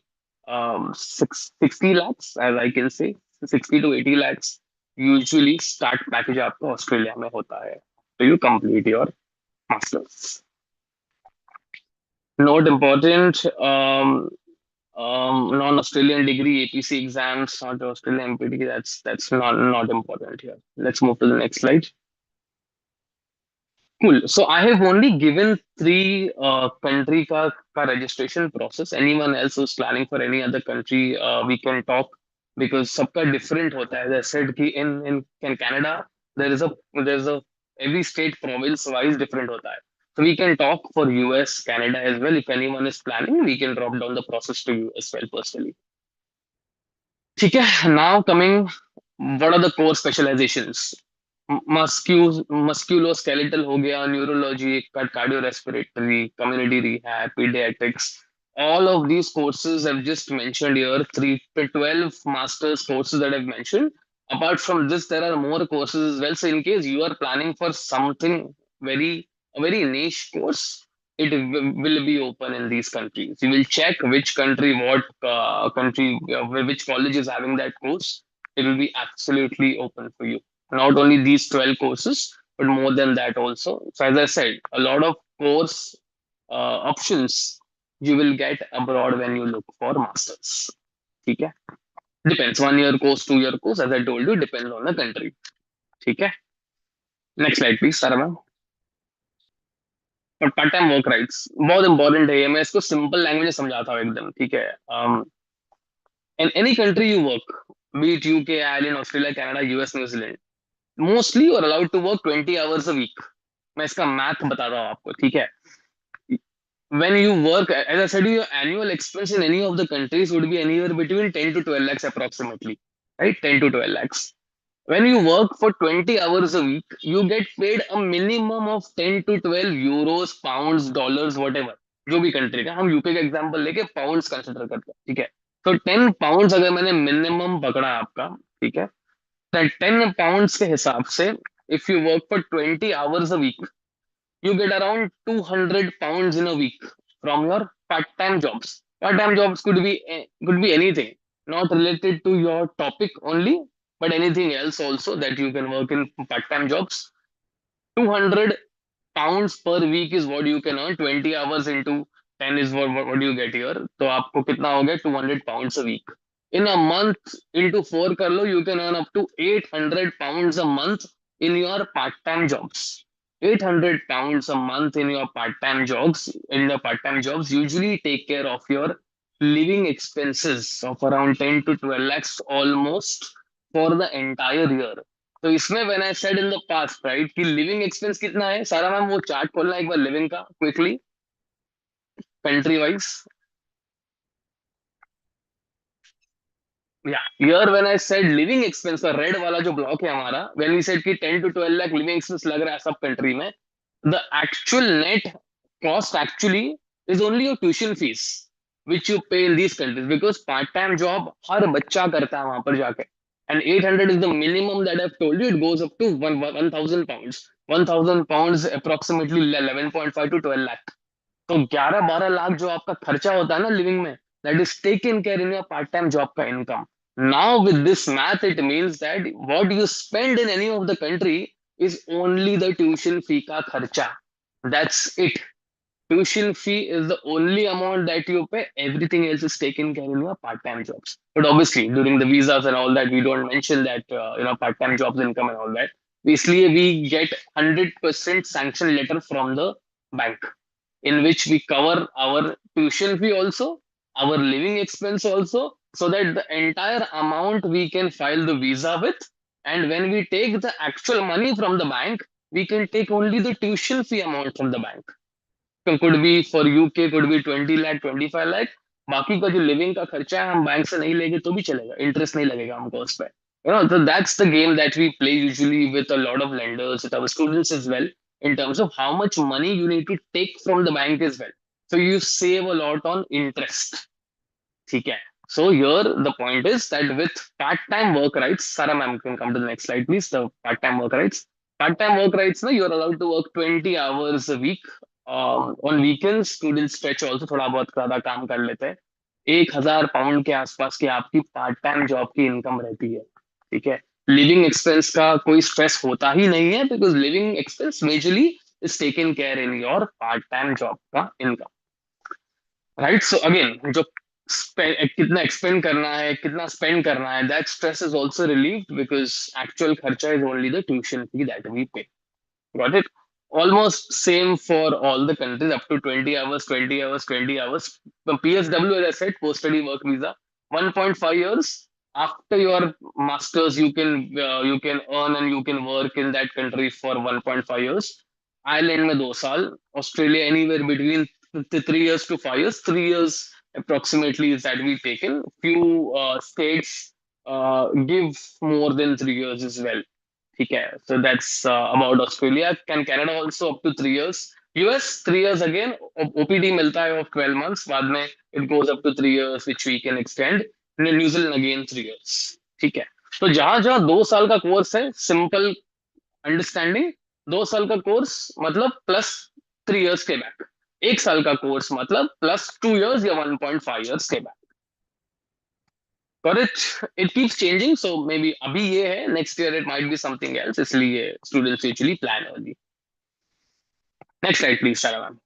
60 lakhs, as I can say, 60 to 80 lakhs usually start package आपका ऑस्ट्रेलिया में होता है तो you complete your masters. Note important, non-Australian degree APC exams, not Australian MPT, that's not important here. Let's move to the next slide. Cool. So I have only given three country ka registration process. Anyone else who's planning for any other country, we can talk because सबका different होता है. As I said कि in Canada there's a every state province wise different होता है. So we can talk for US, Canada as well. If anyone is planning, we can drop down the process to you as well personally. ठीक है. Now coming, what are the core specializations? Musculoskeletal हो गया, neurology, cardiorespiratory, community rehab, pediatrics. All of these courses I've just mentioned here, 3 to 12 masters courses that I've mentioned. Apart from this, there are more courses as well. So in case you are planning for something very niche course, it will be open in these countries. You will check which country, what country, which college is having that course. It will be absolutely open for you. Not only these 12 courses, but more than that also. So as I said, a lot of course options you will get abroad when you look for masters. Okay? Depends. 1 year course, 2 year course, as I told you, depends on the country. Okay? Next slide, please, Sarah ma'am. और part time work rights बहुत important है ये मैं इसको simple language में समझाता हूँ एकदम ठीक है in any country you work be it UK Ireland Australia Canada US New Zealand mostly you are allowed to work 20 hours a week मैं इसका मैथ बताता हूँ आपको ठीक है when you work as I said your annual expense in any of the countries would be anywhere between 10 to 12 lakhs approximately right 10 to 12 lakhs when you work for 20 hours a week, you get paid a minimum of 10 to 12 euros, pounds, dollars, whatever. जो भी country का हम UK का example लेके pounds consider करते हैं ठीक है तो 10 पाउंड्स अगर मैंने मिनिमम पकड़ा आपका ठीक है 10 पाउंड्स के हिसाब से if you work for 20 hours a week you get around 200 pounds in a week from your part-time jobs. Part-time jobs could be anything, not related to your topic only, but anything else also that you can work in part-time jobs. 200 pounds per week is what you can earn. 20 hours into 10 is what you get here. तो आपको कितना हो गया 200 pounds a week. In a month into 4 कर लो, you can earn up to 800 pounds a month in your part-time jobs. 800 pounds a month in your part-time jobs usually take care of your living expenses of around 10 to 12 lakhs almost for the entire year. तो इसमें when I said in the past right कि living expense कितना है सारा ma'am वो chart खोलना एक बार living का क्विकली कंट्री वाइज या here when I said living expense का रेड वाला जो ब्लॉक है हमारा व्हेन वी सेड कि 10 to 12 लाख लिविंग एक्सपेंस लग रहा है सब कंट्री में the actual net cost actually is only your tuition fees which you pay in these countries because part-time job हर बच्चा करता है वहां पर जाके and 800 is the minimum that I've told you it goes up to 1000 pounds 1000 pounds approximately 11.5 to 12 lakh तो 11-12 लाख जो आपका खर्चा होता है ना लिविंग में that is taken care in your part time job का income now with this math it means that what you spend in any of the country is only the tuition fee ka kharcha. That's it. Tuition fee is the only amount that you pay. Everything else is taken care in your part-time jobs. But obviously, during the visas and all that, we don't mention that part-time jobs income and all that. Basically, we get 100% sanction letter from the bank in which we cover our tuition fee also, our living expense also, so that the entire amount we can file the visa with. And when we take the actual money from the bank, we can take only the tuition fee amount from the bank. Could be for UK, could be 20 lakh, 25 lakh. बाकी का जो living का खर्चा है हम bank से नहीं लेंगे तो भी चलेगा इंटरेस्ट नहीं लगेगा हमको उस पर so that's the game that we play usually with a lot of lenders with our students as well in terms of how much money you need to take from the bank as well so you save a lot on interest ठीक है so here the point is that with part-time work rights Sarah ma'am can come to the next slide please the part-time work rights part-time work rights ना you are allowed to work 20 hours a week on weekends students stretch also थोड़ा बहुत ज्यादा काम कर लेते हैं 1000 pound के आसपास की आपकी पार्ट टाइम जॉब की इनकम रहती है ठीक है लिविंग एक्सपेंस का कोई स्ट्रेस होता ही नहीं है because living expense majorly is taken care in your part time job का इनकम राइट सो अगेन जो कितना एक्सपेंड करना है कितना स्पेंड करना है that stress is also relieved because actual खर्चा is only the tuition fee that we pay Got it? Almost same for all the countries up to 20 hours, 20 hours, 20 hours. The PSW, as I said, post-study work visa, 1.5 years. After your masters, you can earn and you can work in that country for 1.5 years. Ireland में 2 साल, Australia anywhere between 3 years to 5 years. 3 years approximately is that we've taken. Few states give more than 3 years as well. ठीक है so that's about Australia can Canada also up to 3 years US 3 years again OPD मिलता है of 12 months बाद में it goes up to 3 years which we can extend New Zealand again 3 years ठीक है तो जहां जहां 2 साल का कोर्स है simple understanding 2 साल का कोर्स मतलब +3 इयर्स के बैक, 1 साल का कोर्स मतलब +2 इयर्स या 1.5 इयर्स के back. But it keeps changing, so maybe अभी ये है, next year it might be something else, इसलिए students usually plan early. Next slide please, Sarah ma'am.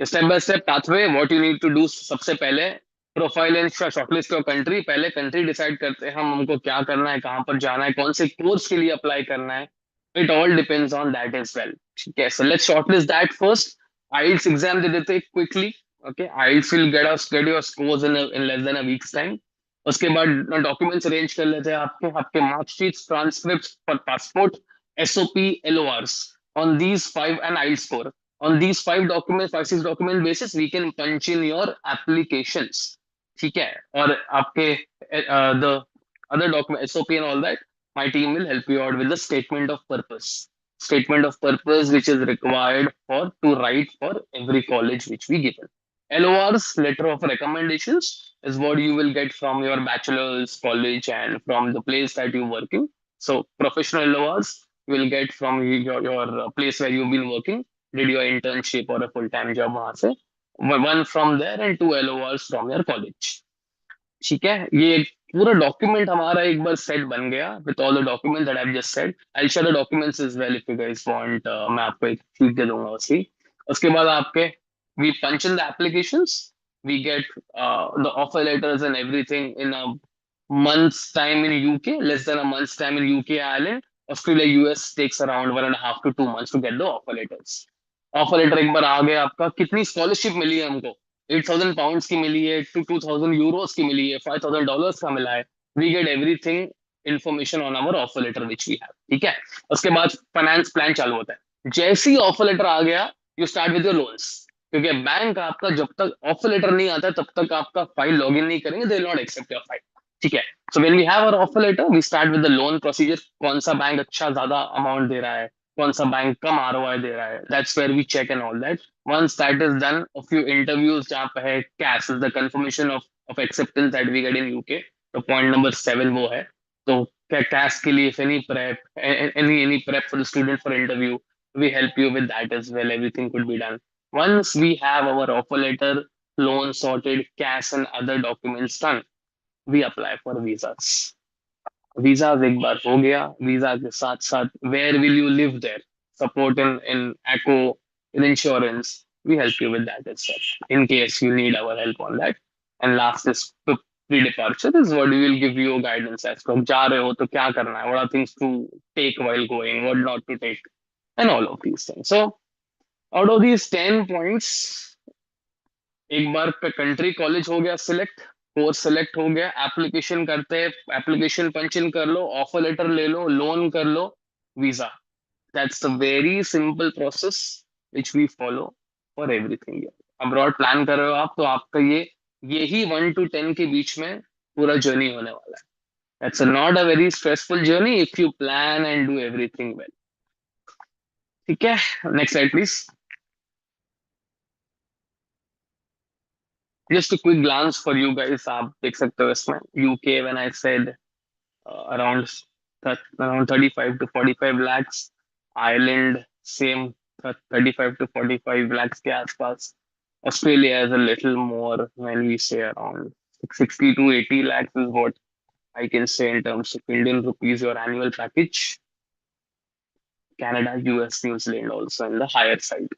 Step by step pathway, what you need to do. सबसे पहले profile and shortlist your country, पहले country decide करते हैं हम, हमको क्या करना है, कहाँ पर जाना है, कौन से कोर्स के लिए अप्लाई करना है। It all depends on that as well. ठीक है, so let's shortlist that first. IELTS exam दे देते quickly. Okay, IELTS will get your scores in less than a weeks time. उसके बाद डॉक्यूमेंट्स अरेंज कर लेते हैं, आपके आपके marksheets, transcript for passport, SOP, LORs, on these 5 and आइल score. On these 5 documents, 5 6 document basis, we can punch in your applications. ठीक है, और आपके the other document SOP and all that, my team will help you out with the statement of purpose. Statement of purpose which is required for to write for every college which we given. LORs, letter of recommendations, is what you will get from your bachelor's college and from the place that you're working. So professional LORs you will get from your place where you've been working, did your internship or a full-time job वहां से, one from there and 2 LORs from your college. ठीक है, ये एक पूरा document हमारा एक बार set बन गया with all the document that I have just said. I share the documents as well if you guys want, मैं आपको एक शीट दे दूंगा उसकी। उसके बाद आपके we punch in the applications, we get the offer letters and everything in a month's time in UK, less than a month's time in UK, Ireland. Australia, US takes around 1.5 to 2 months to get the offer letters. Offer letter एक बार आ गया आपका, कितनी scholarship मिली है हमको, £8,000 की मिली है, 2,000 euros की मिली है, $5,000 का मिला है। We get everything information on our offer letter which we have. ठीक है, उसके बाद फाइनेंस प्लान चालू होता है। जैसे ही ऑफर लेटर आ गया, you start with your loans, क्योंकि बैंक आपका जब तक ऑफर लेटर नहीं आता है तब तक आपका फाइल लॉग इन नहीं करेंगे, they will not accept your file. ठीक है, so when we have our offer letter we start with the loan procedure. कौन सा बैंक अच्छा ज्यादा अमाउंट दे रहा है, कौन सा बैंक कम आरओआई दे रहा है, that's where we check and all that. Once that is done, a few interviews जहाँ पे है, CAS is the confirmation of acceptance that we get in UK. तो पॉइंट नंबर 7 वो है। तो क्या कैश के लिए any prep, any prep for the student for interview, we help you with that as well. Everything could be done once we have our offer letter, loan sorted, cash and other documents done. We apply for visas. Visas एक बार हो गया, visa के साथ साथ where will you live there, support in echo, in insurance, we help you with that as well in case you need our help on that. And last is pre-departure, is what we will give you guidance as to जा रहे हो तो क्या करना है, what are things to take while going, what not to take, and all of these things. So out of these 10 points, एक बार country college हो गया सिलेक्ट, कोर्स सिलेक्ट हो गया, एप्लीकेशन करते हैं, एप्लीकेशन पंच इन कर लो, ऑफर लेटर ले लो, लोन कर लो, visa. That's a very simple process which we follow for everything. Abroad plan कर रहे हो आप, तो आपका यही 1 to 10 के बीच में पूरा जर्नी होने वाला है। That's not a very stressful journey if you plan and do everything well. ठीक है, next slide please. Just a quick glance for you guys, आप देख सकते हो इसमें UK, when I said around around 35 to 45 lakhs, Ireland same 35 to 45 lakhs के आसपास, Australia is a little more, when we say around 60 to 80 lakhs is what I can say in terms of Indian rupees, your annual package. Canada, US, New Zealand also in the higher side,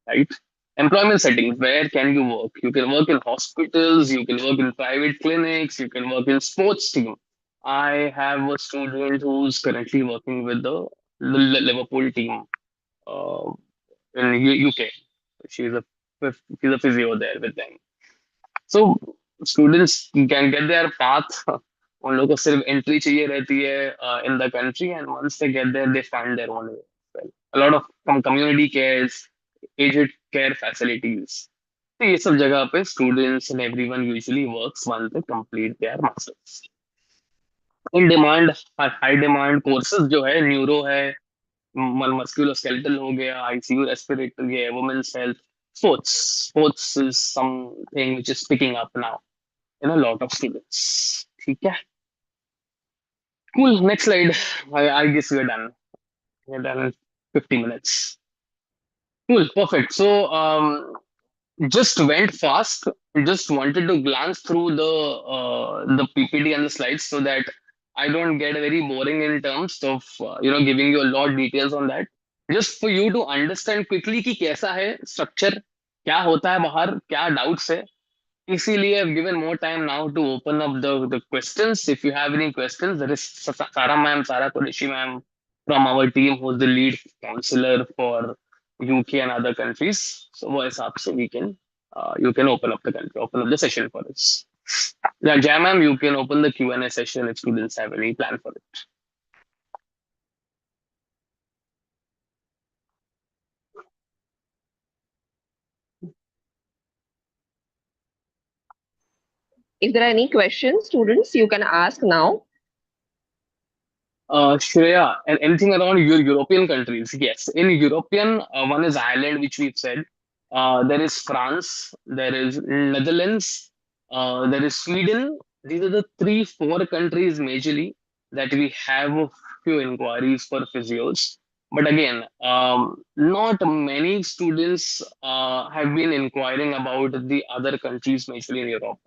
right? Employment settings, where can you work? You can work in hospitals, you can work in private clinics, you can work in sports team. I have a student who's currently working with the Liverpool team uh, in UK. She's a she's a physio there with them. So students can get their path. उन लोगों को सिर्फ entry चाहिए रहती है in the country, and once they get there, they find their own way. Well, a lot of community cares, aged care facilities. तो ये सब जगह पे students and everyone usually works once they complete their masters. In demand, high demand courses जो है, neuro है, musculoskeletal हो गया, आईसीयू रेस्पिरेटरी है, women's health, sports is something which is picking up now in a lot of students. ठीक है, Cool. Next slide. I guess we're done. We're done in 50 minutes. Cool. Perfect. So, just went fast. Just wanted to glance through the PPT and the slides so that I don't get very boring in terms of giving you a lot of details on that. Just for you to understand quickly कि कैसा है structure, क्या होता है बाहर, क्या doubts है. इसीलिए I've given more time now to open up the questions. If you have any questions, there is Sara Qureshi ma'am from our team who's the lead counselor for UK and other countries. So वो हिसाब से we can you can open up the country, open up the session for us. Yeah, Jai ma'am, you can open the Q&A session if students have any plan for it. If there are any questions, students, you can ask now. Shreya, and anything around European countries? Yes, in European, one is Ireland, which we've said. There is France, there is Netherlands, there is Sweden. These are the three, four countries majorly that we have a few inquiries for physios. But again, not many students have been inquiring about the other countries, majorly in Europe,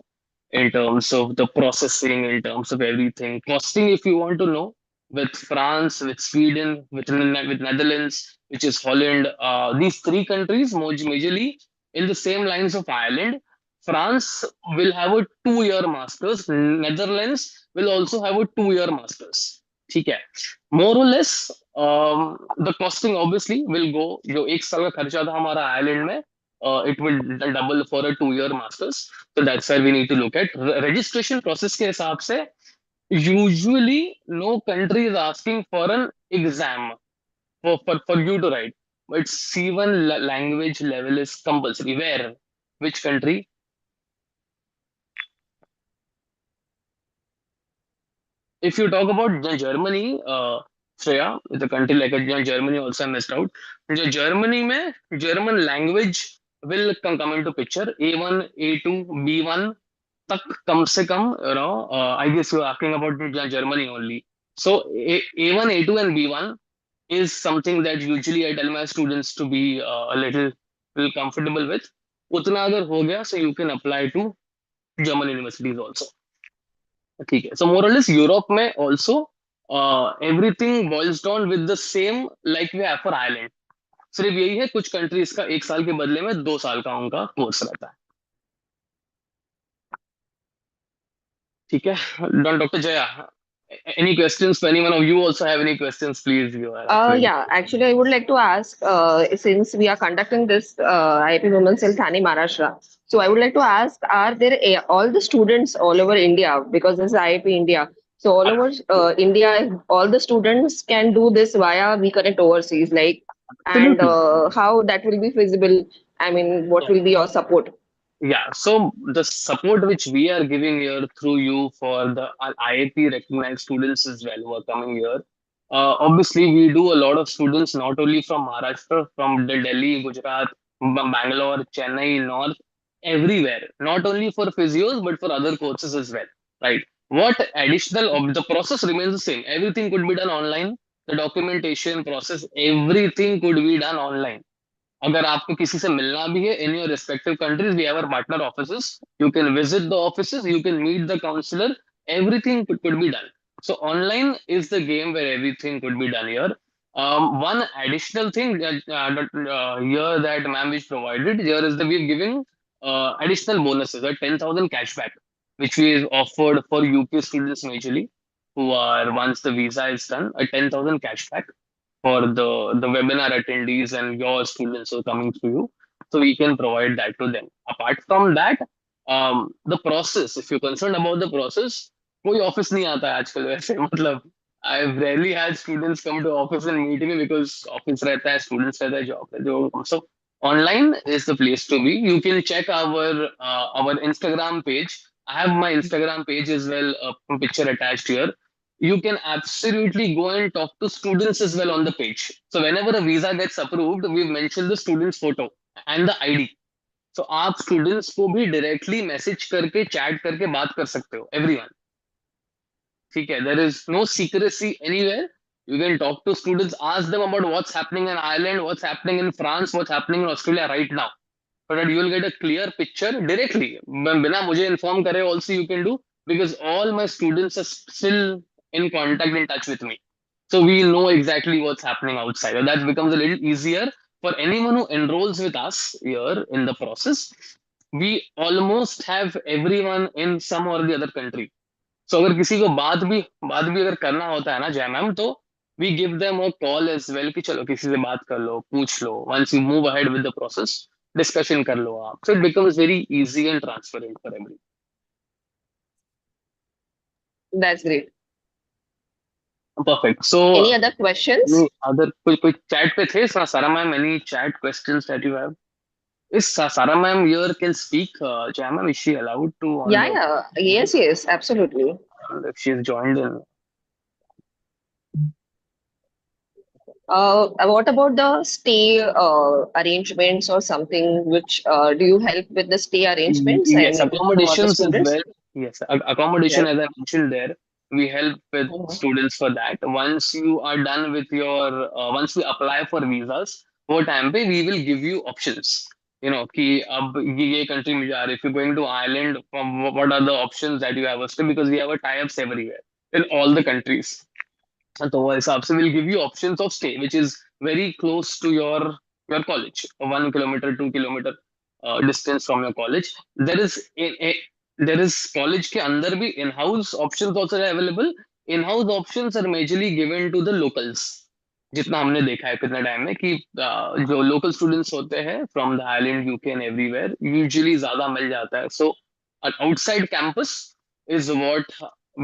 in terms of the processing, in terms of everything. Costing, if you want to know, with France, with Sweden, with Netherlands, which is Holland, these three countries, majorly in the same lines of Ireland. France will have a 2 year masters. Netherlands will also have a 2 year masters. ठीक है. More or less, the costing obviously will go. जो एक साल का खर्चा था हमारा Ireland में, it will double for a 2 year masters. So that's why we need to look at registration process के हिसाब से. Usually, no country is asking for an exam for you to write. But C1 language level is compulsory. Where? Which country? If you talk about Germany, Shreya, the country like Germany also missed out. Germany में German language will come into picture. A1, A2, B1 तक कम से कम, I guess you're asking about Germany only. So A1, A2 and B1 is something that usually I tell my students to be a little comfortable with. उतना अगर हो गया, so you can apply to German universities also. ठीक है. So more or less Europe में also everything boils down with the same like we have for Ireland. सिर्फ यही है कुछ कंट्रीज का 1 साल के बदले में 2 साल का उनका कोर्स रहता है. ठीक है. Dr. Jaya, any questions for anyone of you also have any questions, please? You are absolutely. Yeah, actually, I would like to ask, since we are conducting this IIP Women's Health Thane, Maharashtra, so I would like to ask, are there all the students all over India, because this is IIP India, so all over India, all the students can do this via We Connect Overseas, like, and Absolutely. how that will be feasible? I mean, what will be your support? Yeah, so the support which we are giving here through you for the IIP recognized students as well who are coming here. Obviously, we do a lot of students not only from Maharashtra, from the Delhi, Gujarat, Bangalore, Chennai, North, everywhere. Not only for physios, but for other courses as well. Right? What additional, the process remains the same. Everything could be done online. The documentation process, everything could be done online. अगर आपको किसी से मिलना भी है in your respective countries we have our partner offices you can visit the offices you can meet the counsellor everything could be done. So online is the game where everything could be done here. One additional thing here that ma'am is provided here is that we're giving additional bonuses, a 10,000 cashback, which we offered for UK students majorly, who are once the visa is done, a 10,000 cashback for the webinar attendees and your students who are coming to you. So we can provide that to them. Apart from that, the process, if you're concerned about the process, कोई office नहीं आता है आजकल वैसे मतलब I've rarely had students come to office and meet me because office रहता है, students रहता है, job रहता है. So online is the place to be. You can check our Instagram page. I have my Instagram page as well, a picture attached here. You can absolutely go and talk to students as well on the page. So whenever a visa gets approved, we've mentioned the student's photo and the ID. So आप students को भी directly message करके chat करके बात कर सकते हो everyone. ठीक है, there is no secrecy anywhere. You can talk to students, ask them about what's happening in Ireland, what's happening in France, what's happening in Australia right now, so that you will get a clear picture directly. बिना मुझे inform करे also you can do, because all my students are still in contact, in touch with me. So we know exactly what's happening outside. And that becomes a little easier for anyone who enrolls with us here in the process. We almost have everyone in some or the other country. So अगर किसी को बात भी अगर करना होता है ना जय मैम, तो we give them a call as well कि चलो किसी से बात कर लो, पूछ लो, once you move ahead with the process, discussion कर लो आप. So it becomes very easy and transparent for everyone. That's great. Perfect. So Any other questions? any other कोई chat पे थे सारा ma'am, any chat questions that you have? Is Sara ma'am here can speak? Jaya ma'am, is she allowed to on Yeah, the, yeah. Yes, yes, absolutely. if she's joined in? What about the stay arrangements or something? Which do you help with the stay arrangements Yes, and for the accommodations as students? well. Yes, accommodation Yes. as I mentioned there, we help with Mhm. students for that. Once you are done with your, once we apply for visas, वो time पे we will give you options. You know कि अब ये country में जा रहे. If you're going to Ireland, what are the options that you have? Because we have a tie-ups everywhere in all the countries. तो वो हिसाब से will give you options of stay which is very close to your college, 1 kilometer 2 kilometer distance from your college. There is college के अंदर भी in-house options also are available. In-house options are majorly given to the locals. जितना हमने देखा है कितने time में कि जो लोकल स्टूडेंट्स होते हैं from the island UK and everywhere usually ज्यादा मिल जाता है. So outside campus is what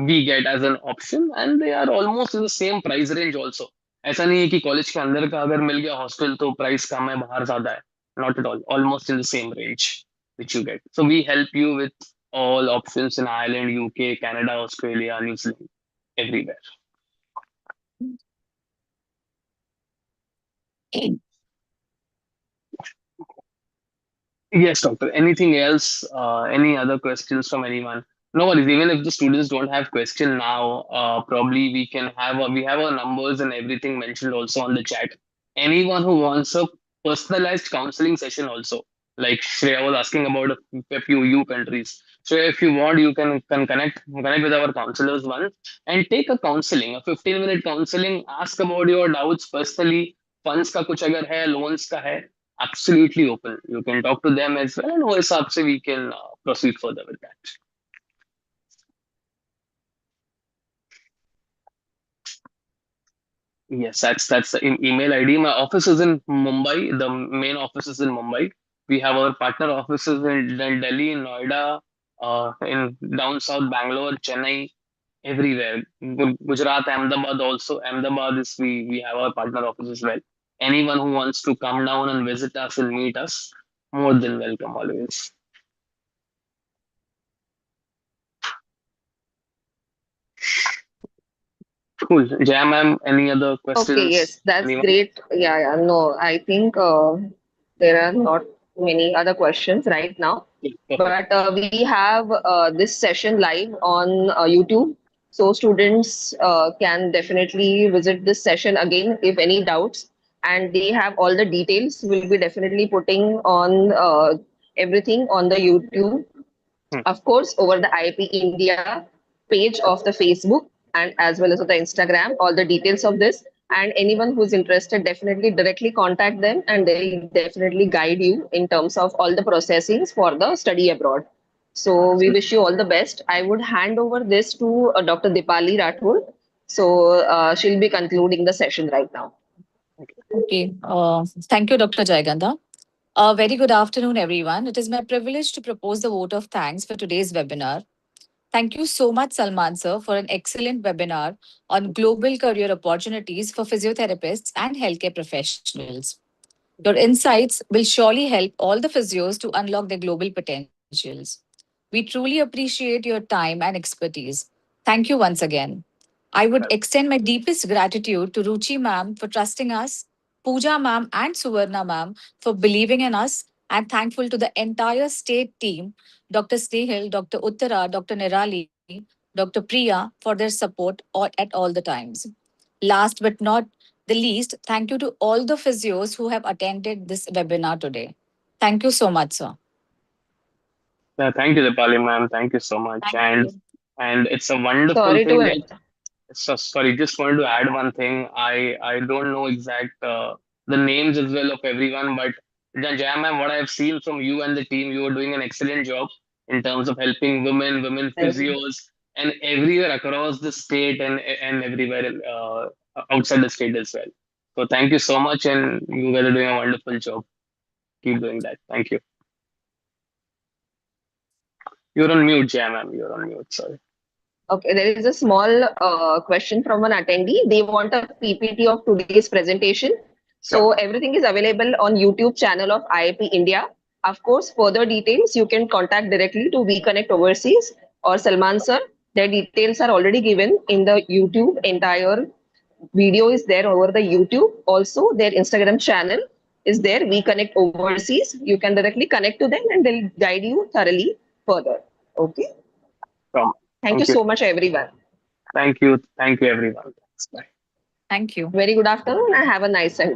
we get as an option, and they are almost in the same price range also. ऐसा नहीं है कि कॉलेज के अंदर का अगर मिल गया हॉस्टल तो प्राइस कम है बाहर ज्यादा है. Not at all, almost in the same range which you get. So we help you with all options in Ireland, UK, Canada, Australia, New Zealand, everywhere. Yes, doctor. Anything else? Any other questions from anyone? No worries. Even if the students don't have question now, probably we have our numbers and everything mentioned also on the chat. Anyone who wants a personalized counseling session also, like Shreya was asking about a few EU countries. So if you want, you can connect with our counselors once and take a counseling, a 15-minute counseling. Ask about your doubts personally. Funds का कुछ अगर है, loans का है, absolutely open. You can talk to them as well, and वो हिसाब से we can proceed further with that. Yes, that's the email ID. My office is in Mumbai. The main office is in Mumbai. We have our partner offices in Delhi, Noida, in down south Bangalore, Chennai, everywhere. Gujarat, Ahmedabad also. Ahmedabad is we have our partner office as well. Anyone who wants to come down and visit us and meet us, more than welcome always. Cool. Jaya ma'am, any other Okay, questions? yes, that's Anyone? great. Yeah, yeah. No, I think there are not many other questions right now. Yeah, perfect. But we have this session live on YouTube. So students can definitely visit this session again if any doubts. And they have all the details. We'll be definitely putting on everything on the YouTube, Hmm. of course, over the IP India page of the Facebook and as well as the Instagram, all the details of this. And anyone who's interested, definitely directly contact them and they'll definitely guide you in terms of all the processings for the study abroad. So we wish you all the best. I would hand over this to Dr. Dipali Rathod. So she'll be concluding the session right now. Okay. Thank you, Dr. Jayagandha. A very good afternoon, everyone. It is my privilege to propose the vote of thanks for today's webinar. Thank you so much, Salman sir, for an excellent webinar on global career opportunities for physiotherapists and healthcare professionals. Your insights will surely help all the physios to unlock their global potentials. We truly appreciate your time and expertise. Thank you once again. I would extend my deepest gratitude to Ruchi ma'am for trusting us, Pooja ma'am and Suvarna ma'am for believing in us, and thankful to the entire state team, Dr. Snehal, Dr. Uttara, Dr. Nirali, Dr. Dr. Priya for their support at all the times. Last but not the least, thank you to all the physios who have attended this webinar today. Thank you so much, sir. Thank you, Dipali ma'am. Thank you so much. Thank you. And it's a wonderful Sorry to thing that. interrupt. So sorry, just wanted to add one thing. I don't know exact the names as well of everyone, but Jaya ma'am, what I've seen from you and the team, you are doing an excellent job in terms of helping women Thank you. physios, and everywhere across the state and everywhere outside the state as well. So thank you so much, and you guys are doing a wonderful job. Keep doing that. Thank you. You're on mute, Jaya ma'am. You're on mute. Sorry. Okay, there is a small question from an attendee. They want a PPT of today's presentation. Sure. So everything is available on YouTube channel of IIP India. Of course, further details you can contact directly to We Connect Overseas or Salman sir. Their details are already given in the YouTube. Entire video is there over the YouTube. Also, their Instagram channel is there. We Connect Overseas. You can directly connect to them and they'll guide you thoroughly further. Okay. Sure. Thank you Thank you. so much, everyone. Thank you. Thank you, everyone. Bye. Thank you. Very good afternoon and have a nice